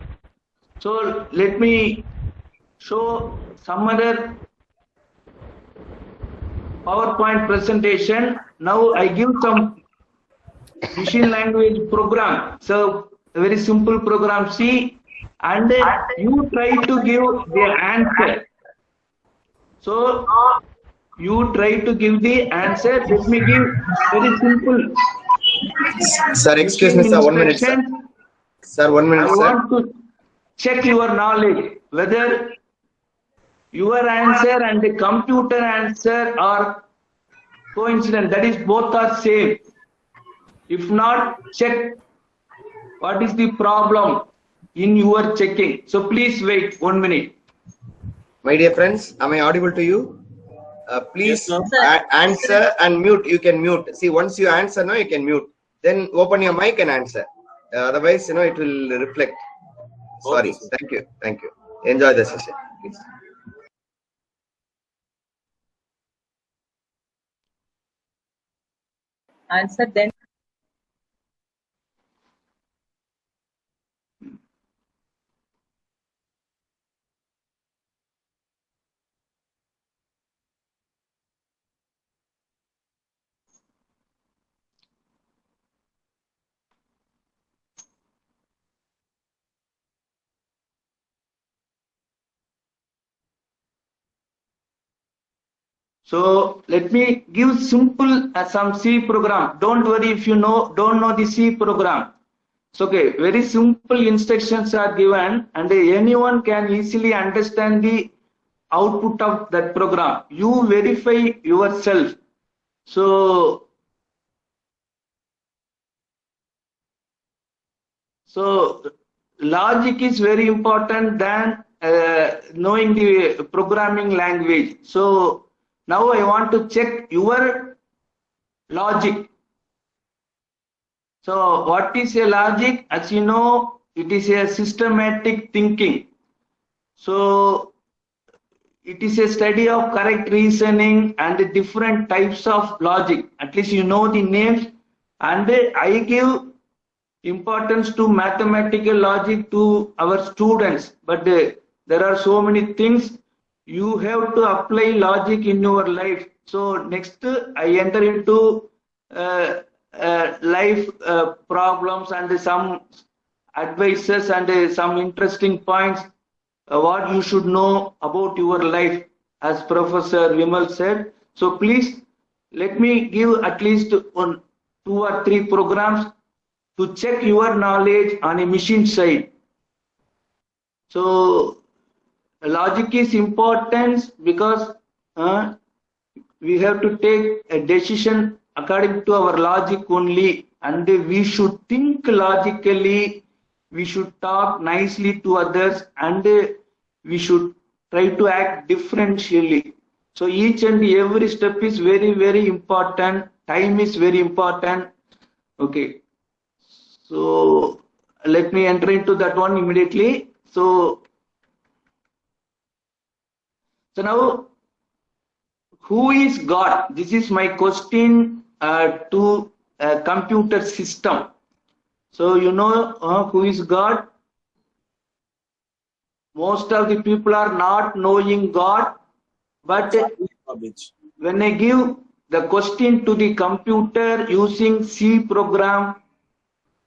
So let me show some other PowerPoint presentation. Now I give some machine language program. So a very simple program C, and you try to give the answer. So you try to give the answer. Let me give very simple. Sir, excuse me, sir. 1 minute, sir. Sir, 1 minute, I sir. want to check your knowledge whether your answer and the computer answer are coincident. That is, both are same. If not, check what is the problem in your checking. So please wait 1 minute. My dear friends, am I audible to you? Please answer and mute. You can mute. See, once you answer, now you can mute. Then open your mic and answer. Otherwise, it will reflect. Sorry. Thank you. Thank you. Enjoy the session, please. Answer then. So let me give simple some C program. Don't worry if you don't know the C program. So okay, very simple instructions are given, and anyone can easily understand the output of that program. You verify yourself. So logic is very important than knowing the programming language. So now I want to check your logic. So what is a logic? As you know, it is a systematic thinking. So it is a study of correct reasoning and the different types of logic. At least you know the names, and I give importance to mathematical logic to our students, but there are so many things you have to apply logic in your life. So next I enter into life problems and some advices and some interesting points what you should know about your life, as Professor Vimal said. So please let me give at least 2 or 3 programs to check your knowledge on a machine side. So logic is important because we have to take a decision according to our logic only, and we should think logically, we should talk nicely to others, and we should try to act differentially. So each and every step is very, very important. Time is very important. Okay. So let me enter into that one immediately. So now, who is God? This is my question to a computer system. So you know who is God? Most of the people are not knowing God, but when I give the question to the computer using C program,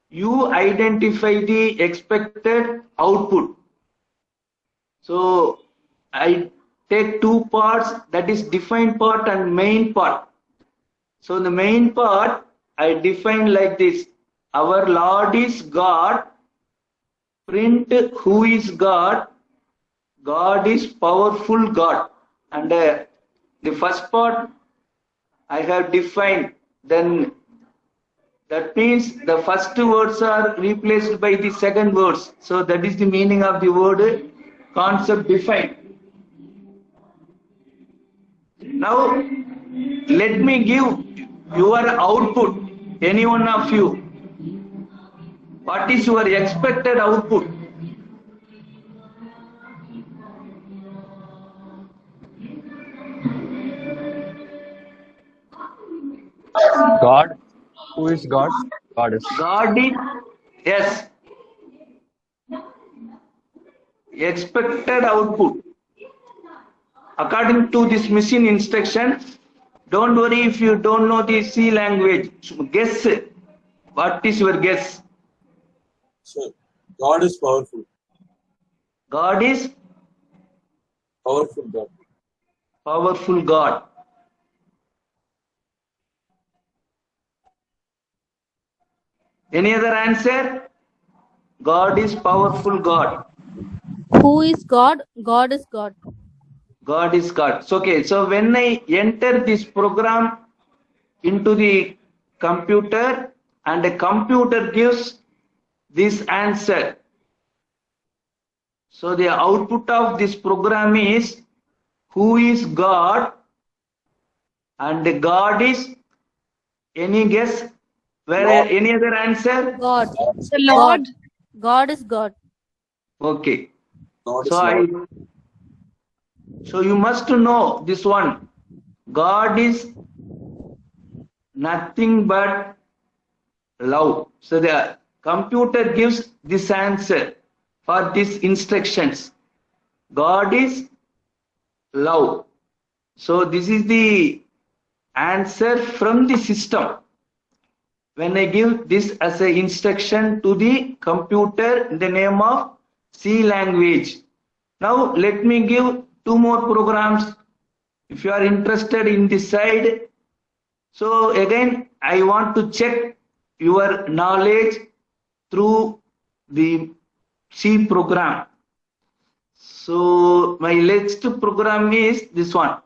you identify the expected output. So I take 2 parts, that is defined part and main part. So the main part I define like this: our Lord is God, print who is God, God is powerful God. And the first part I have defined, then that means the first words are replaced by the second words. So that is the meaning of the word concept defined. Now let me give your output, any one of you. What is your expected output? God. Who is God? God is. God is, yes. Expected output. According to this machine instruction, don't worry if you don't know the C language. Guess. What is your guess? Sir, God is powerful. God is Powerful God. powerful God. Any other answer? God is powerful God. Who is God? God is God. God is God. So, okay, so when I enter this program into the computer and the computer gives this answer, so the output of this program is who is God, and God is, any guess? Where any other answer? God. The Lord. God is God. Okay. God is So Lord. so you must know this one. God is nothing but love. So the computer gives this answer for these instructions. God is love. So this is the answer from the system. When I give this as an instruction to the computer in the name of C language. Now let me give 2 more programs if you are interested in this side. So again, I want to check your knowledge through the C program. So my next program is this one.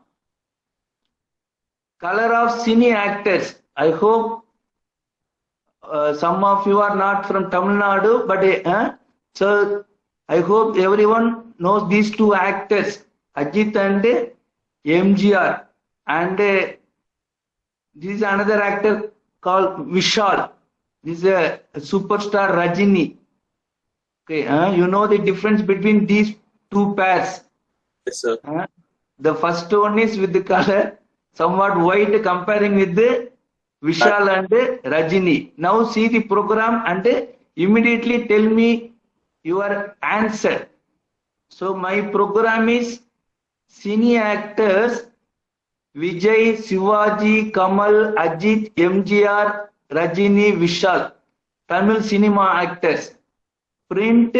Color of cine actors. I hope some of you are not from Tamil Nadu, but So I hope everyone knows these two actors, Ajit and MGR. And this is another actor called Vishal. This is a superstar Rajini. Okay, you know the difference between these two pairs. Yes, sir. The first one is with the color somewhat white, comparing with the Vishal and Rajini. Now see the program and immediately tell me your answer. So my program is cine actors Vijay, Shivaji, Kamal, Ajit, MGR, Rajini, Vishal. Tamil cinema actors. Print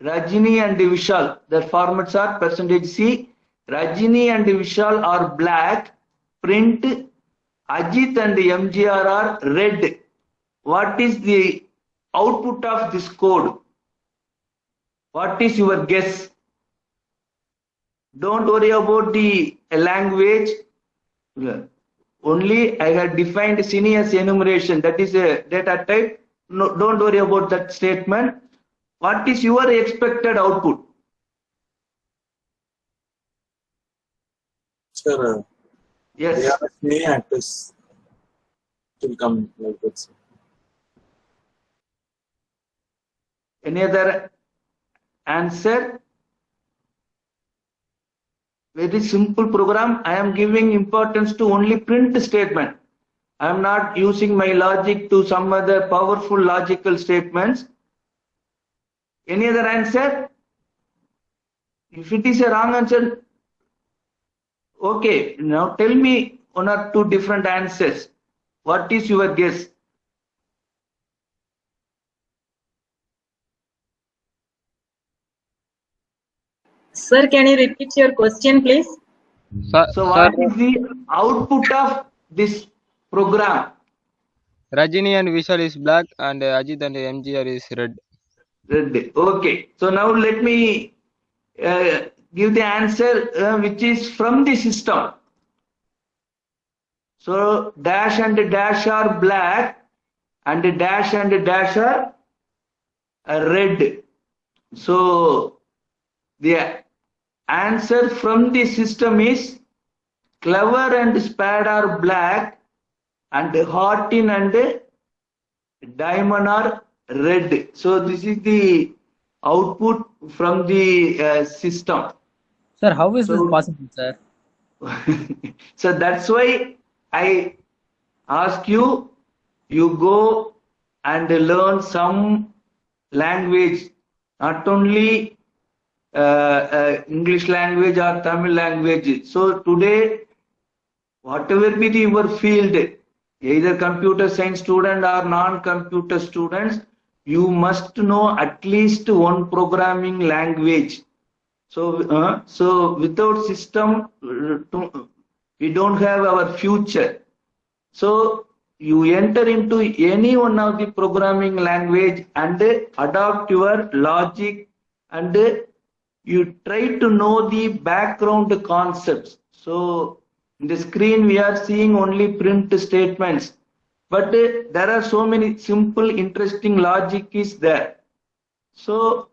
Rajini and Vishal. Their formats are percentage C. Rajini and Vishal are black. Print Ajit and MGR are red. What is the output of this code? What is your guess? Don't worry about the language. Only I have defined cine as enumeration. That is a data type. No, don't worry about that statement. What is your expected output? Sir, Yes. they are many actors. It will come like that, sir. Any other answer? Very simple program. I am giving importance to only print statement. I am not using my logic to some other powerful logical statements. Any other answer? If it is a wrong answer, okay. Now tell me one or two different answers. What is your guess? Sir, can you repeat your question, please? So what is the output of this program? Rajini and Vishal is black and Ajit and MGR is red. Red. Okay. So now let me give the answer which is from the system. So dash and dash are black and dash are red. So the answer from the system is clever and spade are black and Hortin and diamond are red. So this is the output from the system. Sir, how is this possible, sir? So that's why I ask you, you go and learn some language, not only English language or Tamil language. So today, whatever be your field, either computer science student or non-computer students, you must know at least one programming language. So, so without system, we don't have our future. So you enter into any one of the programming language and adopt your logic and you try to know the background concepts. So in the screen we are seeing only print statements, but there are so many simple interesting logic is there. So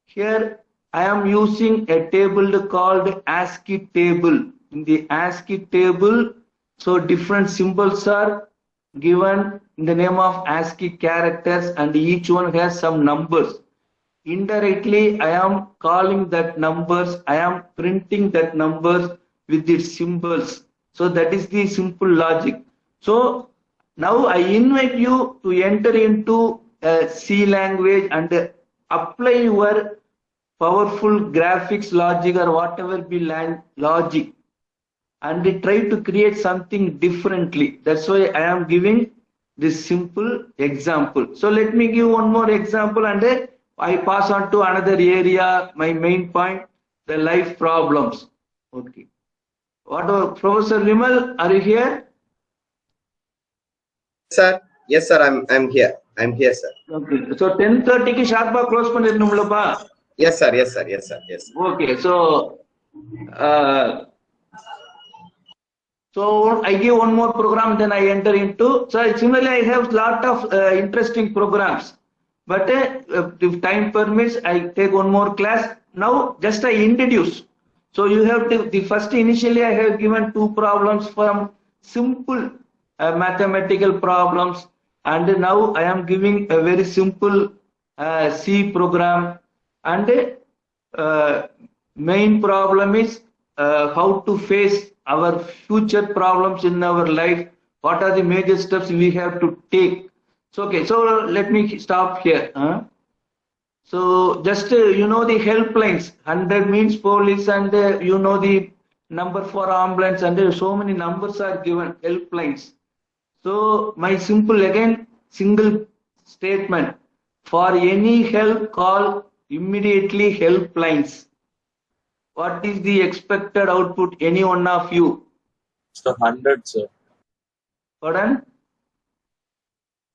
here I am using a table called ASCII table. In the ASCII table, so different symbols are given in the name of ASCII characters and each one has some numbers. Indirectly, I am calling that numbers, I am printing that numbers with its symbols. So that is the simple logic. So now I invite you to enter into a C language and apply your powerful graphics logic or whatever be logic and try to create something differently. That's why I am giving this simple example. So let me give one more example and I pass on to another area, my main point, the life problems. Okay. What about Professor Vimal? Are you here? Sir, yes, sir. I'm here. I'm here, sir. Okay. So 10:30 ki sharp close pannirnumlapa. Yes, sir. Yes, sir. Yes, sir. Yes. Okay. So so I give one more program, then I enter into. So similarly, I have lot of interesting programs. But if time permits, I take one more class. Now just I introduce. So you have to, the first initially I have given 2 problems from simple mathematical problems, and now I am giving a very simple C program, and main problem is how to face our future problems in our life. What are the major steps we have to take? So okay, so let me stop here. So just you know the helplines, 100 means police, and you know the number for ambulance, and so many numbers are given, helplines. So my simple, again, single statement: for any help, call immediately helplines. What is the expected output? Any one of you? So 100, sir. Pardon?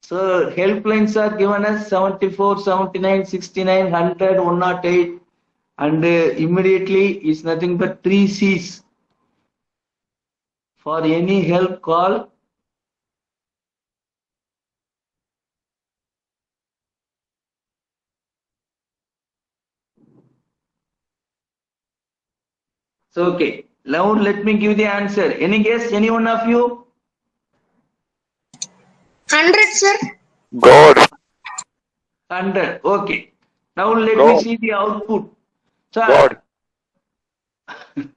So helplines are given as 74, 79, 69, 100, 108, and immediately is nothing but 3 C's. For any help, call so okay. Now let me give the answer. Any guess? Any one of you? 100, sir. God. 100. Okay. Now let me see the output. So, God.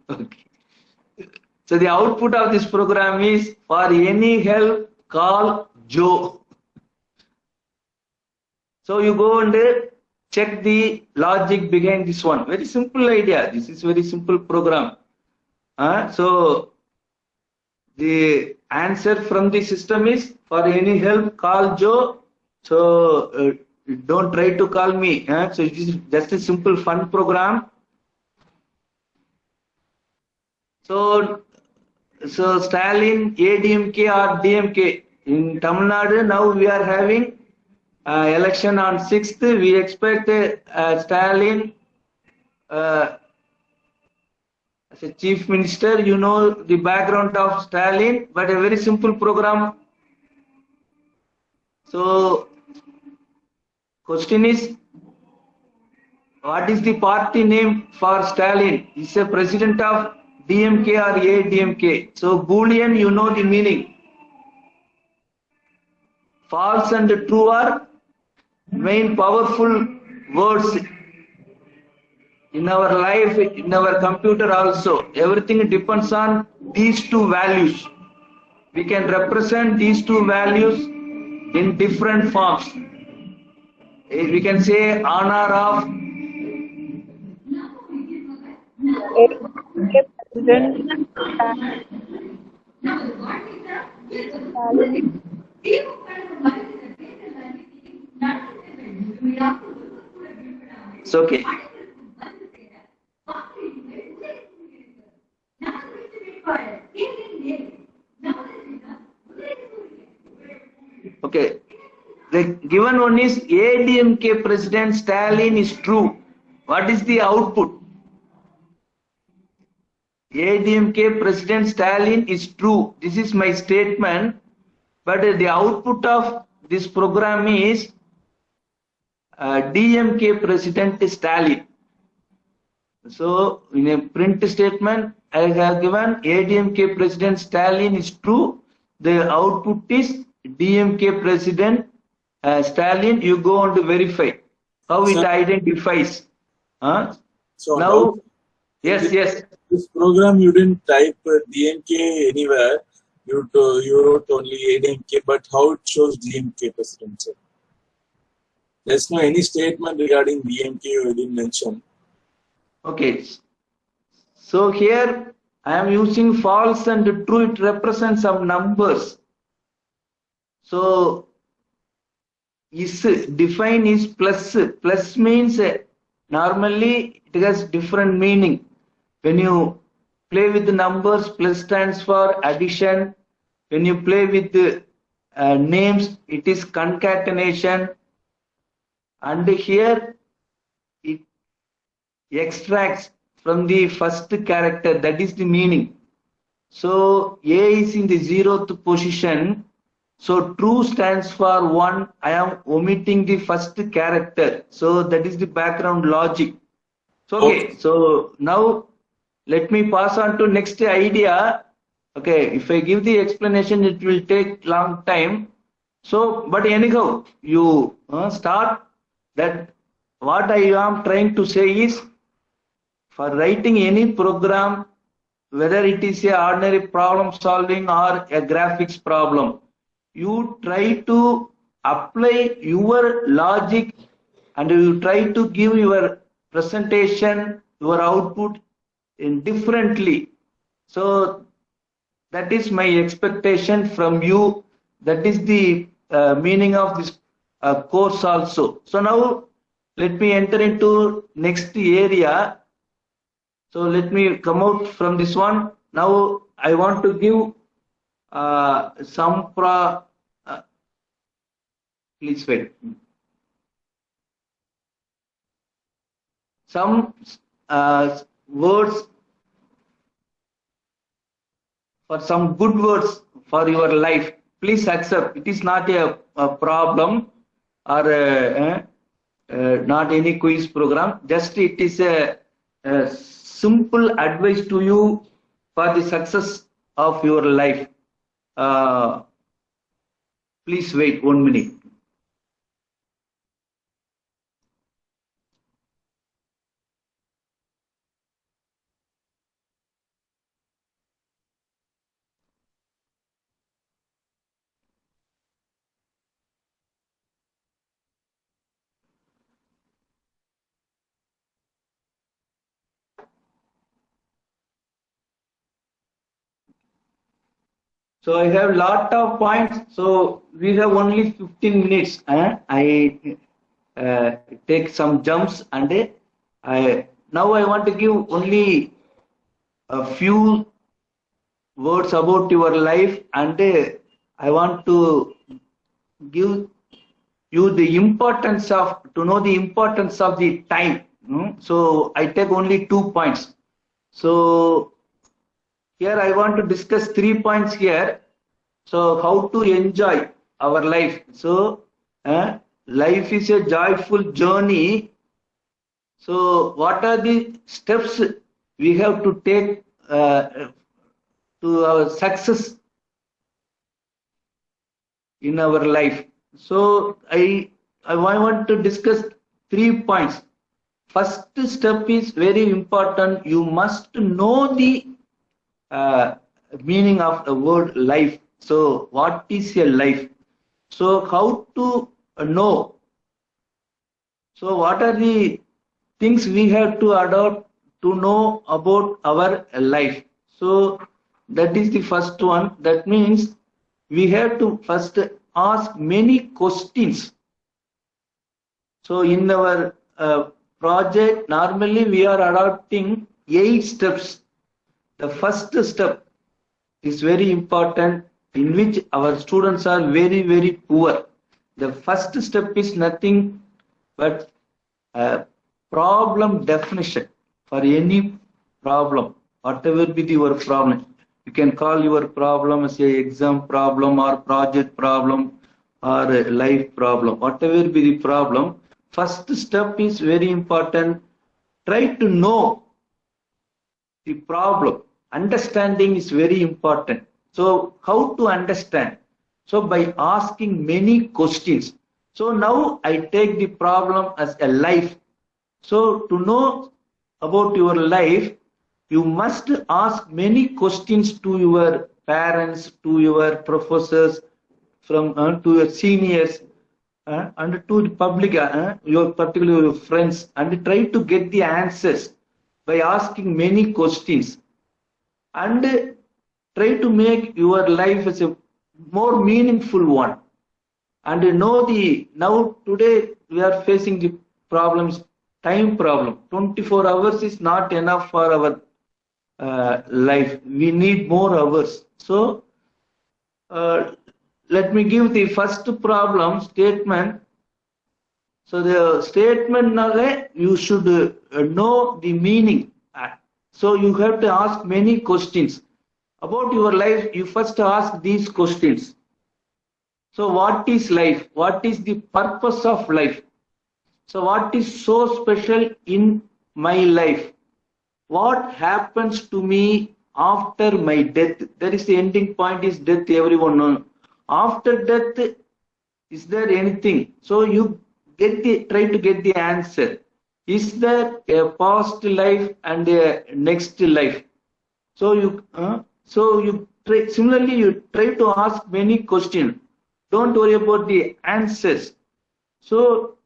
okay. So the output of this program is: for any help, call Joe. So you go and check the logic behind this one. Very simple idea. This is very simple program. So the answer from the system is: for any help, call Joe. So don't try to call me. So it is just a simple fun program. So Stalin, ADMK or DMK in Tamil Nadu, now we are having election on 6th. We expect Stalin as a chief minister. You know the background of Stalin, but a very simple program. So question is, what is the party name for Stalin? Is a president of DMK or ADMK? So Boolean, you know the meaning. False and true are main powerful words in our life, in our computer also. Everything depends on these 2 values. We can represent these 2 values in different forms. We can say honor of it's okay. Okay. The given one is ADMK President Stalin is true. What is the output? ADMK President Stalin is true. This is my statement. But the output of this program is DMK President Stalin. So in a print statement, I have given ADMK President Stalin is true. The output is DMK President Stalin. You go on to verify how it identifies. So now, yes. This program you didn't type DMK anywhere. You wrote only ADMK, but how it shows DMK President, sir? There's no any statement regarding DMK you didn't mention. Okay. So here I am using false and true. It represents some numbers. So is define is plus. Plus means normally it has different meaning. When you play with the numbers, plus stands for addition. When you play with the names, it is concatenation. And here it extracts from the first character. That is the meaning. So A is in the 0th position. So true stands for 1. I am omitting the first character. So that is the background logic. So, okay. So now let me pass on to next idea. Okay, if I give the explanation, it will take long time. So, but anyhow, you start that. What I am trying to say is, for writing any program, whether it is a ordinary problem solving or a graphics problem, you try to apply your logic and you try to give your presentation, your output in differently. So that is my expectation from you. That is the meaning of this course also. So now let me enter into next area. So let me come out from this one. Now I want to give some please wait. Some words, for some good words for your life. Please accept. It is not a problem or not any quiz program. Just it is a simple advice to you for the success of your life. Please wait 1 minute. So I have lot of points. So we have only 15 minutes. I take some jumps and now I want to give only a few words about your life, and I want to give you the importance of, to know the importance of the time. So I take only 2 points. So here I want to discuss 3 points here. So how to enjoy our life. So life is a joyful journey. So what are the steps we have to take to our success in our life? So I want to discuss 3 points. First step is very important. You must know the meaning of the word life. So what is a life? So how to know? So what are the things we have to adopt to know about our life? So that is the first one. That means we have to first ask many questions. So in our project, normally we are adopting 8 steps. The first step is very important, in which our students are very, very poor. The first step is nothing but problem definition for any problem, whatever be your problem. You can call your problem as a exam problem or project problem or a life problem, whatever be the problem. First step is very important. Try to know the problem. Understanding is very important. So how to understand? So by asking many questions. So now I take the problem as a life. So to know about your life, you must ask many questions to your parents, to your professors, from to your seniors, and to the public, your particular your friends, and try to get the answers by asking many questions, and try to make your life as a more meaningful one. And know the, now today we are facing the problems, time problem. 24 hours is not enough for our life. We need more hours. So let me give the first problem statement. So the statement, you should know the meaning. So you have to ask many questions about your life. You first ask these questions. So what is life? What is the purpose of life? So what is so special in my life? What happens to me after my death? That is the ending point is death, everyone knows. After death, is there anything? So you try to get the answer. Is there a past life and a next life? So you similarly you try to ask many questions. Don't worry about the answers. So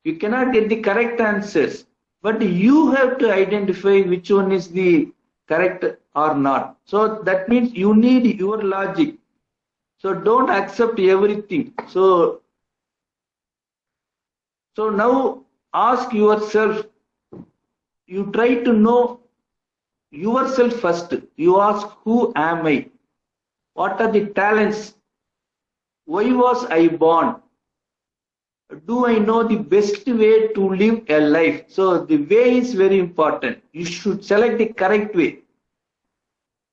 you cannot get the correct answers, but you have to identify which one is the correct or not. So that means you need your logic. So don't accept everything. So now ask yourself, you try to know yourself first. You ask, who am I? What are the talents? Why was I born? Do I know the best way to live a life? So the way is very important. You should select the correct way.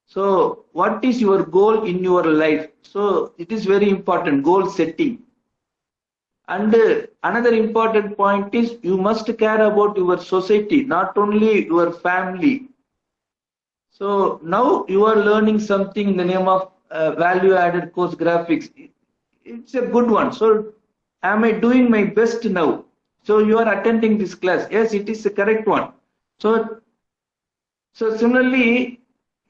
So what is your goal in your life? So it is very important, goal setting. And another important point is you must care about your society, not only your family. So now you are learning something in the name of value-added course graphics. It's a good one. So am I doing my best now? So you are attending this class. Yes, it is the correct one. So similarly,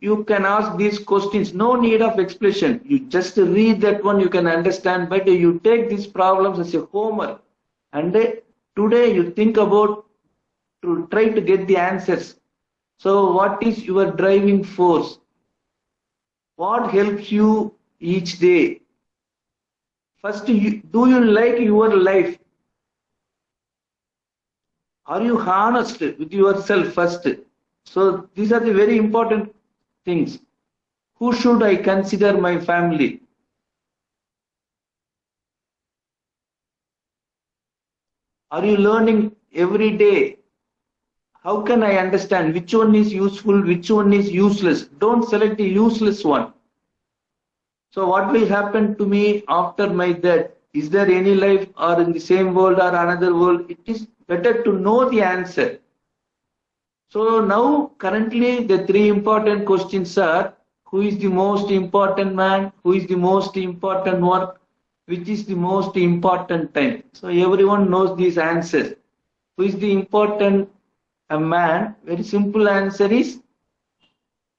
you can ask these questions. No need of explanation. You just read that one, you can understand better. You take these problems as a homework. And today you think about to try to get the answers. So what is your driving force? What helps you each day? First, do you like your life? Are you honest with yourself first? So these are the very important things. Who should I consider my family? Are you learning every day? How can I understand which one is useful, which one is useless? Don't select the useless one. So what will happen to me after my death? Is there any life or in the same world or another world? It is better to know the answer. So now currently the three important questions are, who is the most important man? Who is the most important work? Which is the most important time? So everyone knows these answers. Who is the important man? Very simple answer is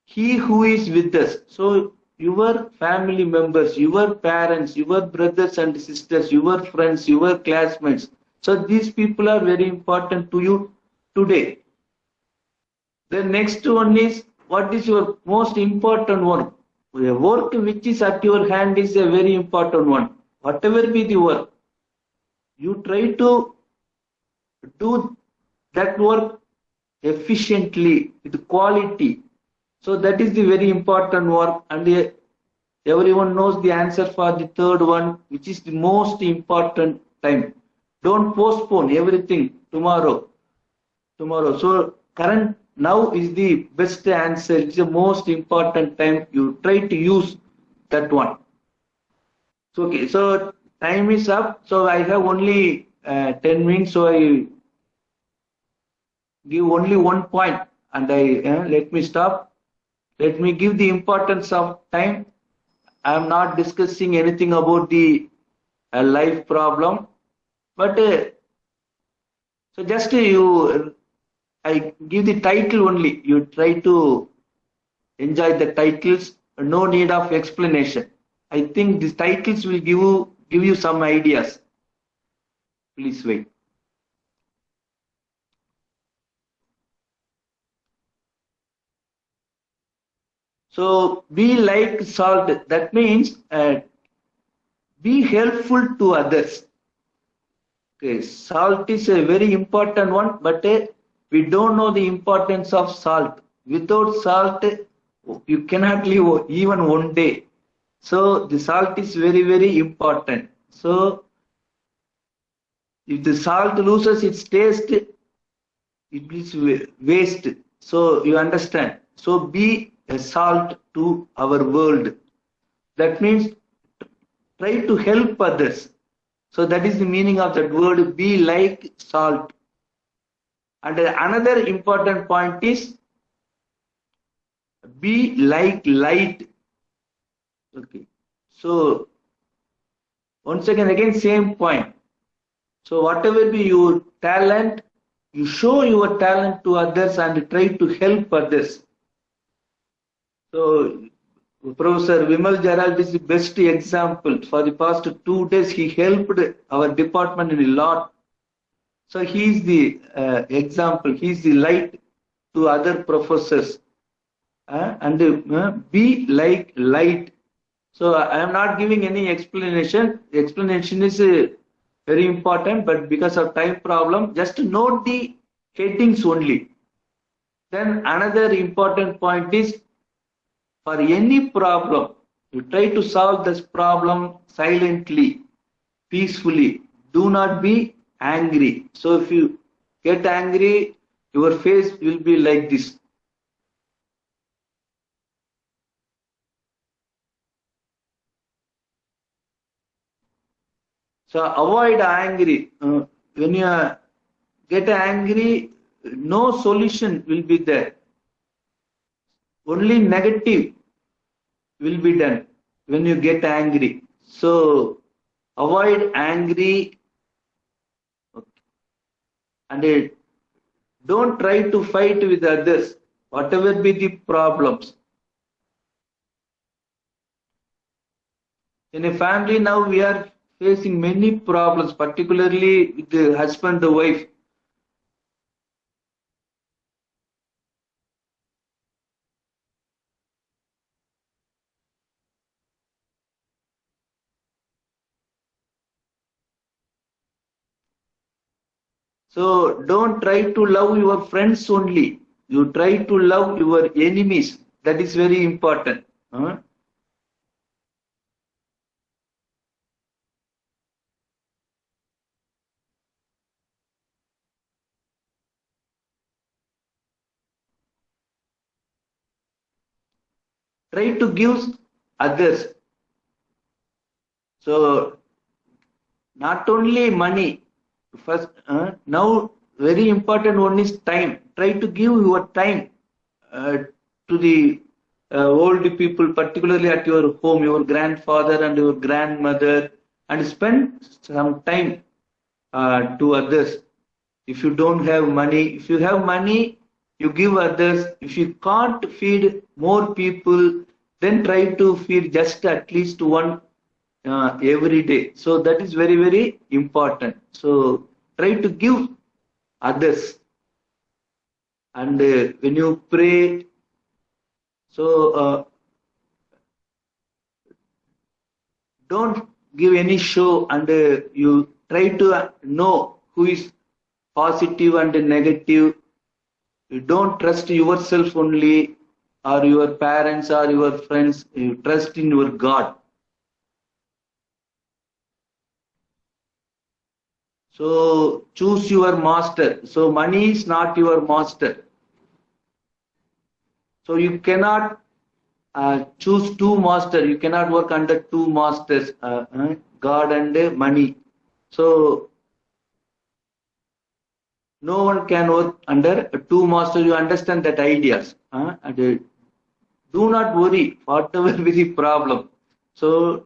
he who is with us. So your family members, your parents, your brothers and sisters, your friends, your classmates. So these people are very important to you today. The next one is, what is your most important work? The work which is at your hand is a very important one. Whatever be the work, you try to do that work efficiently, with quality. So that is the very important work, and everyone knows the answer for the third one, which is the most important time. Don't postpone everything tomorrow. So current now is the best answer. It's the most important time. You try to use that one. So okay, so time is up. So I have only 10 minutes. So I give only one point, and let me stop. Let me give the importance of time. I am not discussing anything about the life problem, but so just I give the title only. You try to enjoy the titles. No need of explanation. I think these titles will give you some ideas. Please wait. So be like salt. That means be helpful to others. Okay, salt is a very important one, but we don't know the importance of salt. Without salt, you cannot live even one day. So the salt is very, very important. So if the salt loses its taste, it is waste. So you understand. So be a salt to our world. That means try to help others. So that is the meaning of that word, be like salt. And another important point is be like light. Okay. So once again same point. So whatever be your talent, you show your talent to others and try to help others. So Professor Vimal Gerald is the best example. For the past 2 days, he helped our department in a lot. So he is the example. He is the light to other professors. And be like light. So I am not giving any explanation. The explanation is very important, but because of time problem, just note the headings only. Then another important point is, for any problem, you try to solve this problem silently, peacefully. Do not be angry. So if you get angry, your face will be like this. So avoid angry. When you get angry, no solution will be there. Only negative will be done when you get angry. So avoid angry. Okay. And don't try to fight with others, whatever be the problems. In a family now we are facing many problems, particularly with the husband, the wife. So don't try to love your friends only. You try to love your enemies. That is very important. Try to give others. So not only money. First, now very important one is time. Try to give your time to the old people, particularly at your home, your grandfather and your grandmother, and spend some time to others. If you don't have money, if you have money, you give others. If you can't feed more people, then try to feed just at least one every day. So that is very, very important. So try to give others. And when you pray, so don't give any show, and you try to know who is positive and negative. You don't trust yourself only, or your parents or your friends. You trust in your God. So choose your master. So money is not your master. So you cannot choose two masters. You cannot work under two masters, God and money. So no one can work under two masters. You understand that ideas. And do not worry whatever be the problem. So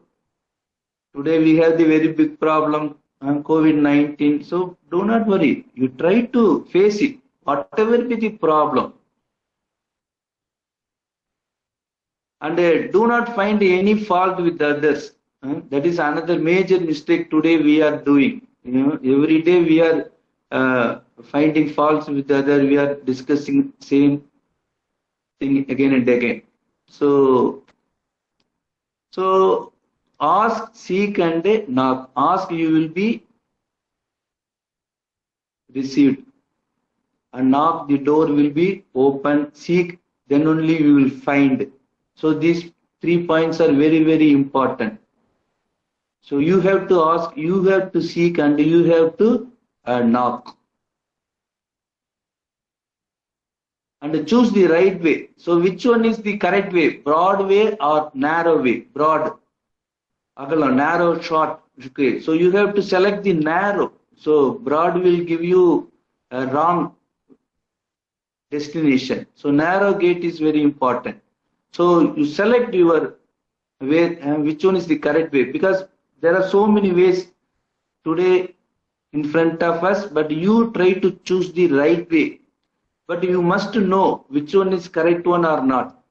today we have the very big problem, COVID-19. So do not worry. You try to face it, whatever be the problem. And do not find any fault with others. That is another major mistake today we are doing. Every day we are finding faults with others. We are discussing same thing again and again. So ask, seek, and knock. Ask, you will be received. And knock, the door will be open. Seek, then only you will find. So these 3 points are very, very important. So you have to ask, you have to seek, and you have to knock. And choose the right way. So which one is the correct way? Broad way or narrow way? Broad. Agala, narrow, short. Okay. So you have to select the narrow. So broad will give you a wrong destination. So narrow gate is very important. So you select your way, which one is the correct way, because there are so many ways today in front of us, but you try to choose the right way. But you must know which one is correct one or not,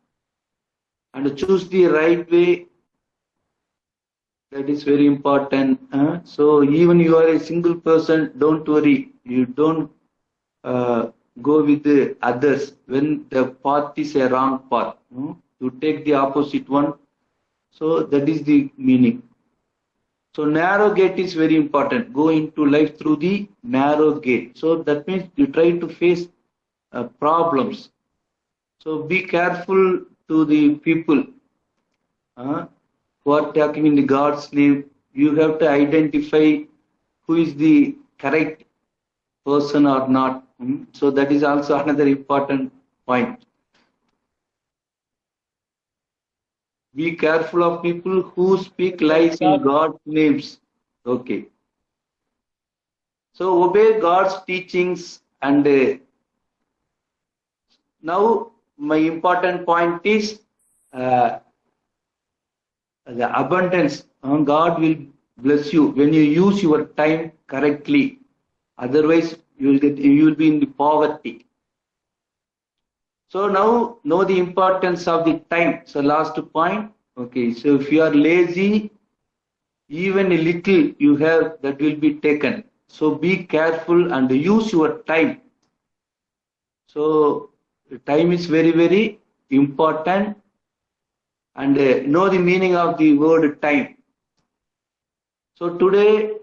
and choose the right way. That is very important. So even you are a single person, don't worry. You don't go with the others when the path is a wrong path. You take the opposite one. So that is the meaning. So narrow gate is very important. Go into life through the narrow gate. So that means you try to face problems. So be careful to the people who are talking in the God's name. You have to identify who is the correct person or not. So that is also another important point. Be careful of people who speak lies in God's names. Okay. So obey God's teachings. And now my important point is the abundance. God will bless you when you use your time correctly. Otherwise, you will be in the poverty. So now know the importance of the time. So last point. Okay. So if you are lazy, even a little you have, that will be taken. So be careful and use your time. So time is very, very important. And know the meaning of the word time. So today,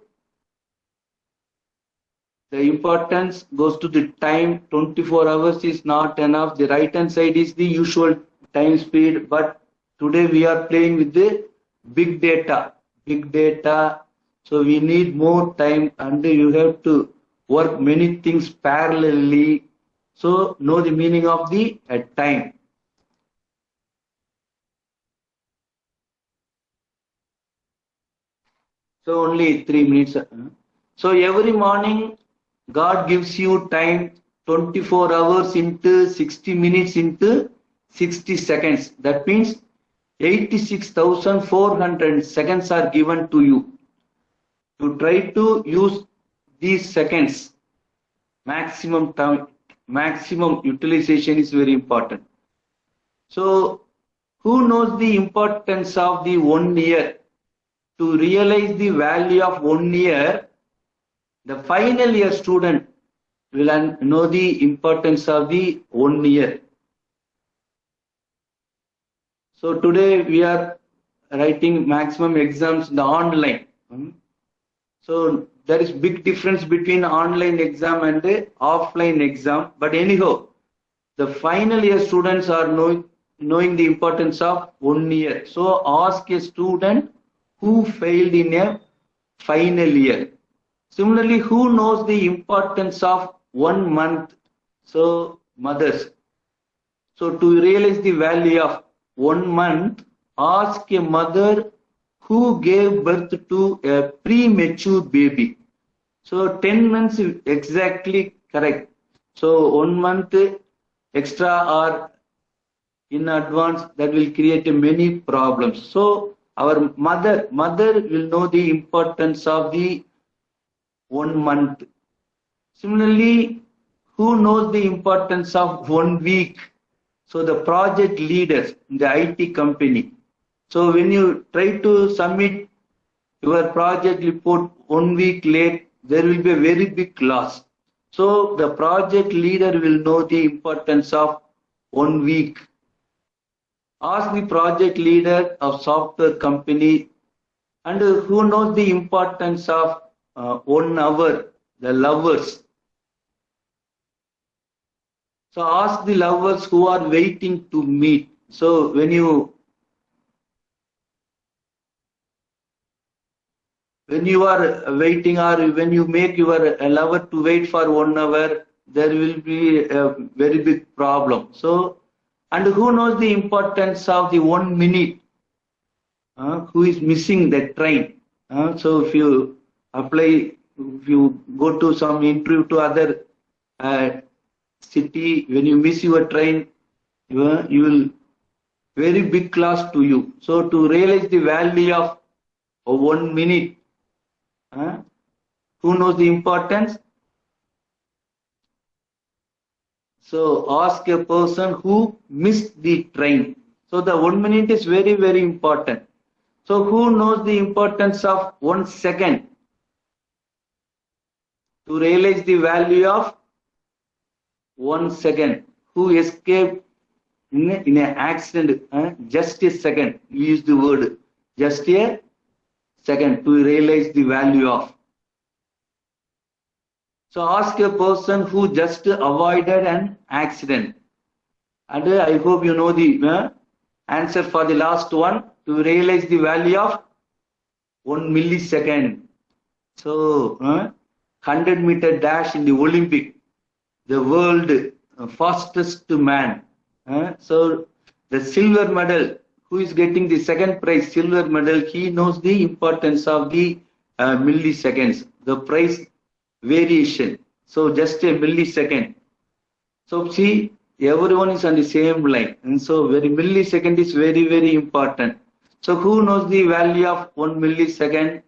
the importance goes to the time. 24 hours is not enough. The right hand side is the usual time speed, but today we are playing with the big data. Big data. So we need more time, and you have to work many things parallelly. So know the meaning of the time. So only 3 minutes. So every morning, God gives you time, 24 hours into 60 minutes into 60 seconds. That means 86,400 seconds are given to you. To try to use these seconds, maximum time, maximum utilization is very important. So who knows the importance of the 1 year? To realize the value of 1 year, the final year student will know the importance of the 1 year. So today we are writing maximum exams in the online. So there is big difference between online exam and the offline exam. But anyhow, the final year students are knowing the importance of 1 year. So ask a student who failed in a final year. Similarly, who knows the importance of 1 month? So mothers. So to realize the value of 1 month, ask a mother who gave birth to a premature baby. So 10 months is exactly correct. So 1 month extra or in advance, that will create many problems. So our mother will know the importance of the 1 month. Similarly, who knows the importance of 1 week? So the project leaders in the IT company. So when you try to submit your project report 1 week late, there will be a very big loss. So the project leader will know the importance of 1 week. Ask the project leader of software company, and who knows the importance of 1 hour, the lovers. So ask the lovers who are waiting to meet. So when you are waiting, or when you make your lover to wait for 1 hour, there will be a very big problem. So, and who knows the importance of the 1 minute? who is missing the train. So if you apply, if you go to some interview to other city, when you miss your train, you will very big loss to you. So to realize the value of 1 minute, who knows the importance? So ask a person who missed the train. So the 1 minute is very, very important. So who knows the importance of 1 second? To realize the value of 1 second. Who escaped in an accident? Just a second. You use the word just a second to realize the value of. So ask a person who just avoided an accident. And I hope you know the answer for the last one. To realize the value of 1 millisecond. So 100-meter dash in the Olympic, the world fastest man. So the silver medal, who is getting the second prize, silver medal, he knows the importance of the milliseconds, the price variation. So just a millisecond. So see, everyone is on the same line. And so very millisecond is very, very important. So who knows the value of 1 millisecond?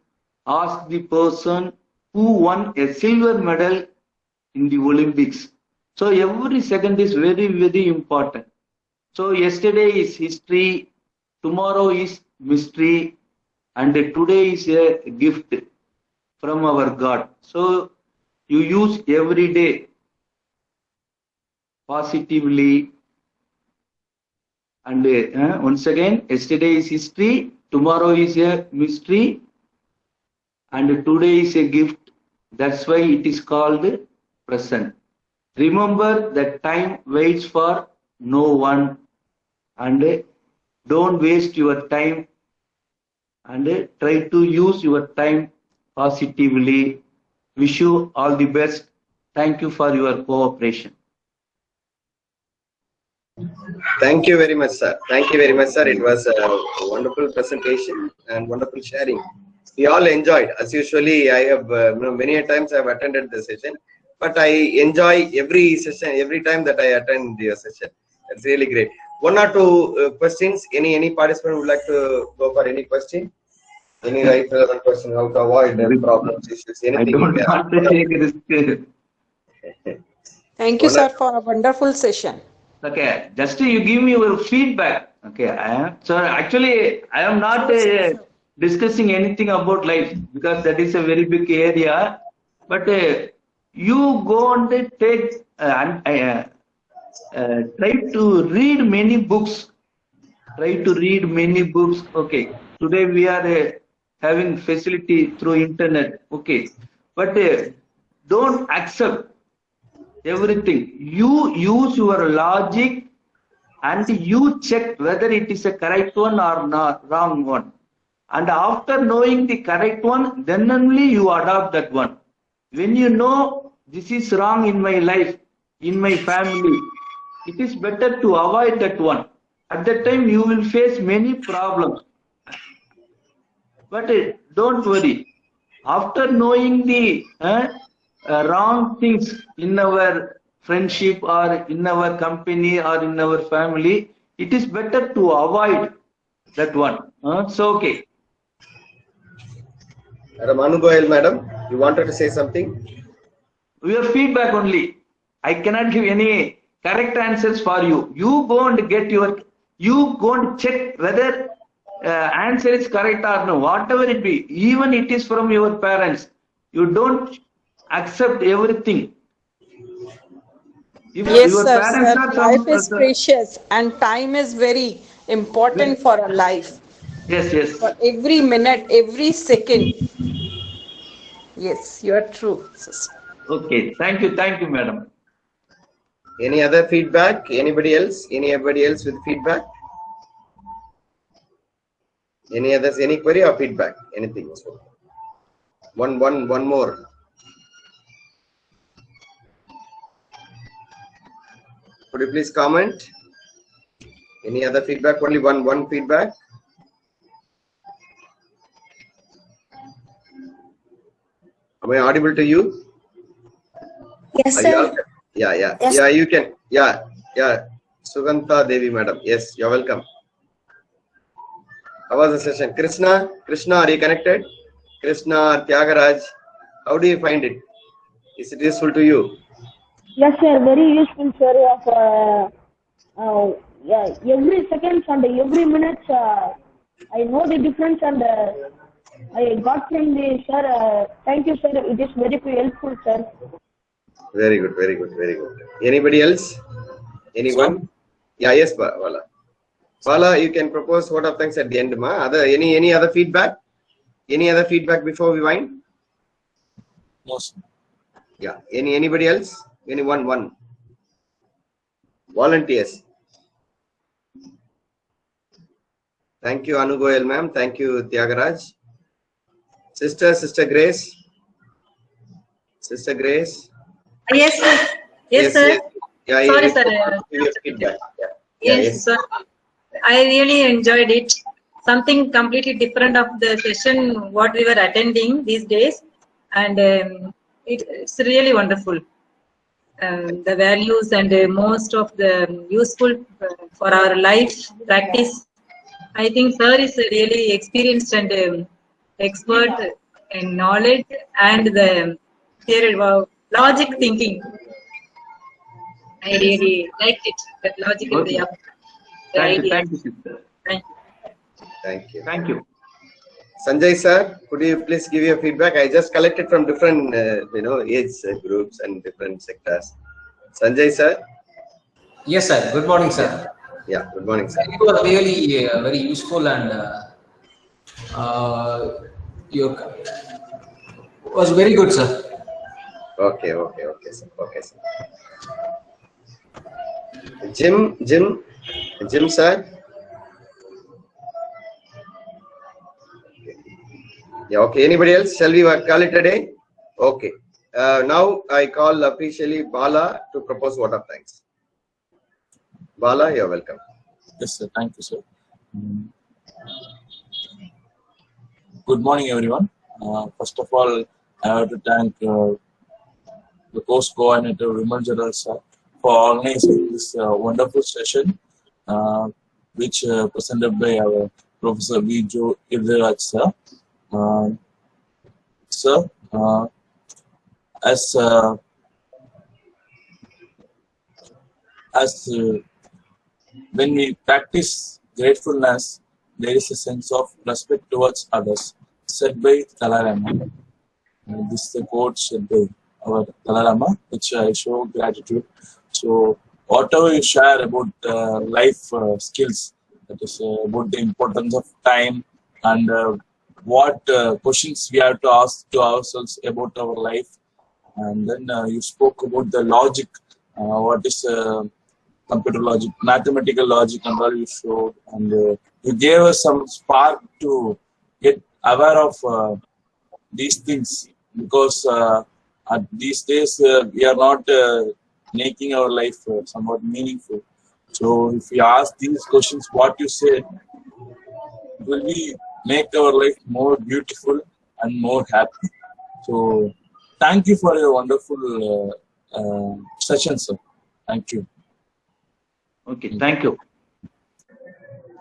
Ask the person who won a silver medal in the Olympics. So every second is very, very important. So yesterday is history, tomorrow is mystery, and today is a gift from our God. So you use every day positively. And once again, yesterday is history, tomorrow is a mystery, and today is a gift. That's why it is called present. Remember that time waits for no one, and don't waste your time, and try to use your time positively. Wish you all the best. Thank you for your cooperation. Thank you very much, sir. Thank you very much, sir. It was a wonderful presentation and wonderful sharing. We all enjoyed. As usually, I have many a times I have attended the session, but I enjoy every session, every time that I attend your session. It's really great. One or two questions. Any participant would like to go for any question? Any right relevant question? How to avoid every problems, issues? Anything? I don't want to take risk. Thank you, sir, for a wonderful session. Okay, just you give me your feedback. Okay, so actually I am not discussing anything about life because that is a very big area. But you go and take try to read many books. Try to read many books. Okay, today we are having facility through internet. Okay, but don't accept everything. You use your logic and you check whether it is a correct one or not wrong one. And after knowing the correct one, then only you adopt that one. When you know this is wrong in my life, in my family, it is better to avoid that one. At that time you will face many problems. But don't worry. After knowing the wrong things in our friendship or in our company or in our family, it is better to avoid that one. So okay. Manu Goyal, madam, you wanted to say something? Your feedback only. I cannot give any correct answers for you. You go and get your, you go and check whether answer is correct or no, whatever it be. Even it is from your parents. You don't accept everything. If Yes, your sir. parents are Life is precious and time is very important for a life. Yes, yes. For every minute, every second. Yes, you are true, sister. Okay, thank you, madam. Any other feedback? Anybody else? Anybody else with feedback? Any others? Any query or feedback? Anything? One more. Could you please comment? Any other feedback? Only one feedback. Am I audible to you? Yes, Are you all- sir. Yeah. Yes. Yeah, you can. Yeah. Sugantha Devi, madam. Yes, you're welcome. How was the session? Krishna, are you connected? Krishna, Tyagaraaj, how do you find it? Is it useful to you? Yes, sir. Very useful, sir. Every second and every minute, I know the difference and I got from the sir. Thank you, sir. It is very helpful, sir. Very good. Anybody else? Anyone? Yeah, yes, Bala. Bala, you can propose vote of thanks at the end, ma. Any other feedback? Any other feedback before we wind? No, sir. Yeah. Anybody else? One. Volunteers. Thank you, Anu Goyal, ma'am. Thank you, Tyagaraaj. Sister Grace. Sister Grace. Yes, sir. Yes, sir. Yeah, Sorry, sir. Give your feedback. Yes, sir. I really enjoyed it. Something completely different of the session what we were attending these days, and it's really wonderful. The values and most of the useful for our life practice. I think sir is really experienced and expert in knowledge and the theory of logic thinking. I really liked it. That logical way of the idea. Thank you, sister. Thank you. Sanjay sir, could you please give your feedback? I just collected from different age groups and different sectors. Sanjay sir. Yes, sir. Good morning, sir. Yeah, good morning, sir. It was really very useful and was very good, sir. Okay, sir. Jim, sir. Yeah, okay. Anybody else? Shall we call it a day? Okay. Now I call officially Bala to propose vote of thanks. Bala, you're welcome. Yes, sir. Thank you, sir. Good morning, everyone. First of all, I have to thank the course coordinator, Vimal General sir, for organizing this wonderful session, which presented by our Professor V. Jo Irviraj sir. Sir, when we practice gratefulness, there is a sense of respect towards others, said by Dalai Lama. This is the quote said by our Dalai Lama, which I show gratitude. So, whatever you share about life skills, that is about the importance of time and what questions we have to ask to ourselves about our life. And then you spoke about the logic, what is computer logic, mathematical logic, and all you showed. And you gave us some spark to get aware of these things, because at these days we are not making our life somewhat meaningful. So if we ask these questions, what you said, will we make our life more beautiful and more happy? So thank you for your wonderful session, sir. Thank you. Okay, thank you.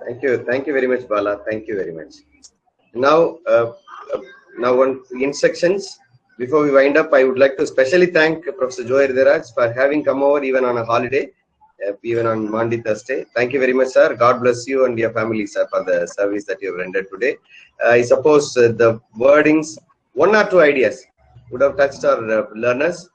Thank you very much, Bala. Thank you very much. Now on instructions. Before we wind up, I would like to specially thank Professor Jo Irviraj for having come over even on a holiday, even on Monday, Thursday. Thank you very much, sir. God bless you and your family, sir, for the service that you have rendered today. I suppose the wordings, one or two ideas would have touched our learners,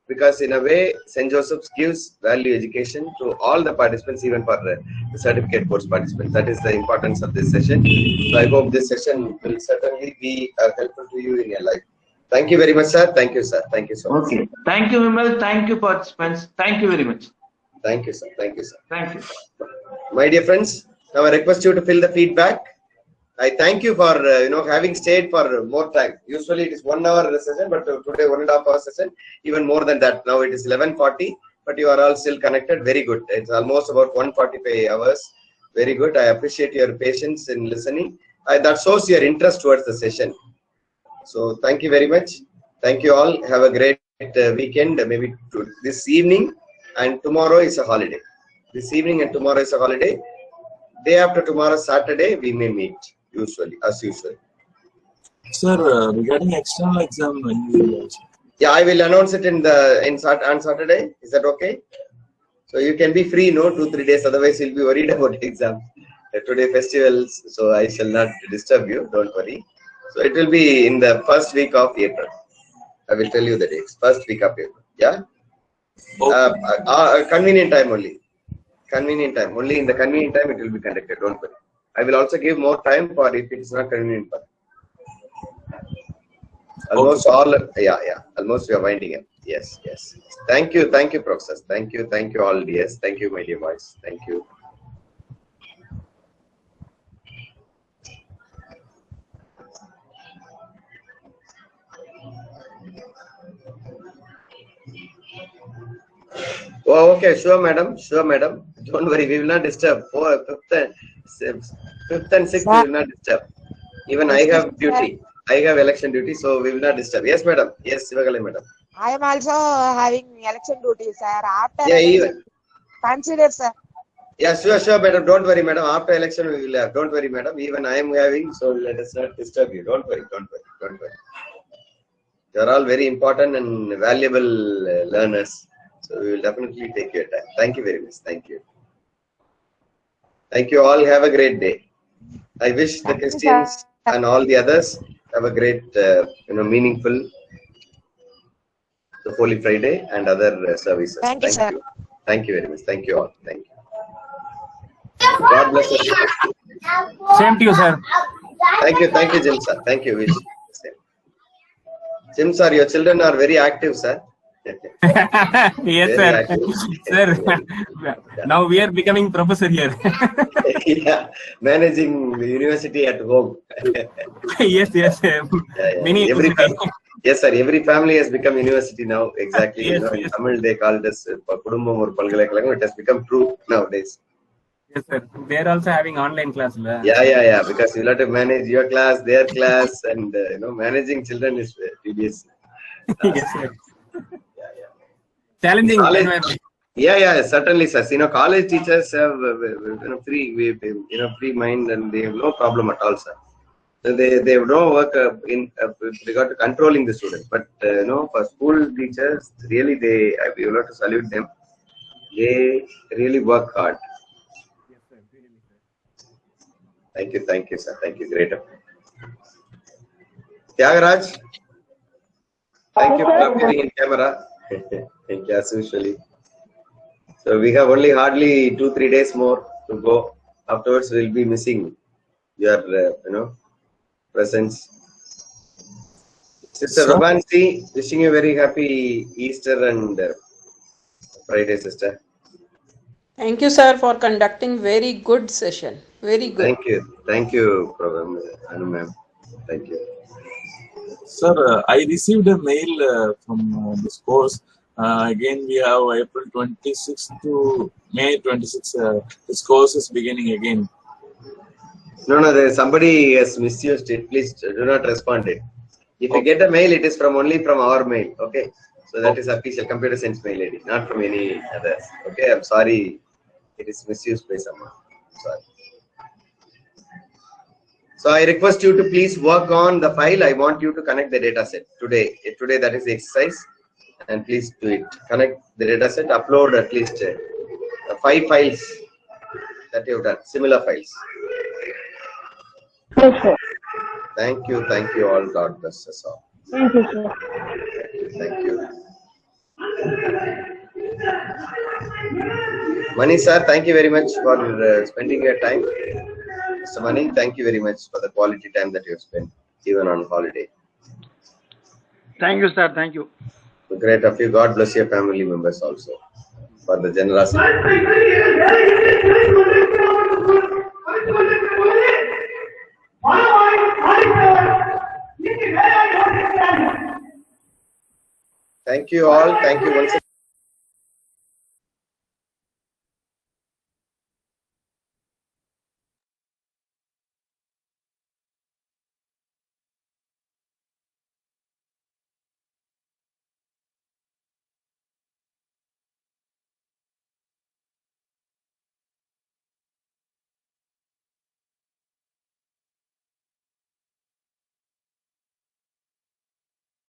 because in a way, St. Joseph's gives value education to all the participants, even for the certificate course participants. That is the importance of this session. So I hope this session will certainly be helpful to you in your life. Thank you very much, sir. Thank you, sir. Thank you so much. Okay. Thank you, Vimal. Thank you, participants. Thank you very much. Thank you, sir. Thank you, sir. Thank you. My dear friends, now I request you to fill the feedback. I thank you for having stayed for more time. Usually it is 1 hour session, but today 1.5 hour session, even more than that. Now it is 11:40, but you are all still connected. Very good. It's almost about 145 hours. Very good. I appreciate your patience in listening. That shows your interest towards the session. So thank you very much. Thank you all. Have a great weekend. Maybe this evening and tomorrow is a holiday. This evening and tomorrow is a holiday. Day after tomorrow, Saturday, we may meet as usual. Sir, regarding external exam, when will Yeah, I will announce it on Saturday. Is that okay? So you can be free, 2-3 days. Otherwise, you'll be worried about exam. Today festivals, so I shall not disturb you. Don't worry. So it will be in the first week of April. I will tell you the dates. First week of April. Yeah. Convenient time only. Convenient time. Only in the convenient time it will be conducted. Don't worry. I will also give more time for if it is not convenient. Almost all. Yeah. Almost we are winding up. Yes. Thank you, Professor. Thank you all, dears. Thank you, my dear boys. Thank you. Oh, okay. Sure, madam. Don't worry. We will not disturb. Fifth and sixth, we will not disturb. Even I have duty. I have election duty, so we will not disturb. Yes, madam. Yes, Sivakalai, madam. I am also having election duty, sir. After even. Consider, sir. Yeah, sure, madam. Don't worry, madam. After election, we will have. Don't worry, madam. Even I am having, so let us not disturb you. Don't worry. You are all very important and valuable learners. So we will definitely take your time. Thank you very much. Thank you. Thank you all. Have a great day. I wish the Christians and all the others have a great, meaningful the Holy Friday and other services. Thank you, sir. Thank you very much. Thank you all. Thank you. God bless you. Same to you, sir. Thank you, Jim, sir. Thank you, Wish. Jim, sir, your children are very active, sir. Yes, sir. Sir, now we are becoming professor here. Yeah, managing the university at home. Yes. Many. Yes, sir. Every family has become university now. Exactly. Yes, in Tamil they called us Kudumbam or Palgalaikalagam. It has become true nowadays. Yes, sir. They are also having online class. Yeah. Because you have to manage your class, their class, and managing children is tedious. Yes, sir. Challenging. Yeah, certainly, sir. College teachers have free mind, and they have no problem at all, sir. So they have no work in regard to controlling the students. But for school teachers, really we will have to salute them. They really work hard. Thank you, sir. Thank you, great. Tyagaraj, thank you for appearing in camera. Thank you, as usually. So we have only hardly 2-3 days more to go. Afterwards, we'll be missing your, presence. Sister Rabansi, wishing you a very happy Easter and Friday, sister. Thank you, sir, for conducting very good session. Very good. Thank you, Anu ma'am. Thank you. Sir, I received a mail from this course. Again, we have April 26th to May 26th. This course is beginning again. No, somebody has misused it. Please do not respond it. If you get a mail, it is only from our mail. Okay. So that is official computer science mail ID, not from any others. Okay. I'm sorry. It is misused by someone. Sorry. So I request you to please work on the file. I want you to connect the data set today. Today, that is the exercise. And please do it. Connect the data set. Upload at least 5 files that you have done. Similar files. Yes, sir. Thank you all. God bless us all. Thank you, sir. Thank you. Mani sir, thank you very much for spending your time. Mr. Mani, thank you very much for the quality time that you have spent, even on holiday. Thank you, sir. Thank you. Great of you. God bless your family members also for the generosity. Thank you all. Thank you once again.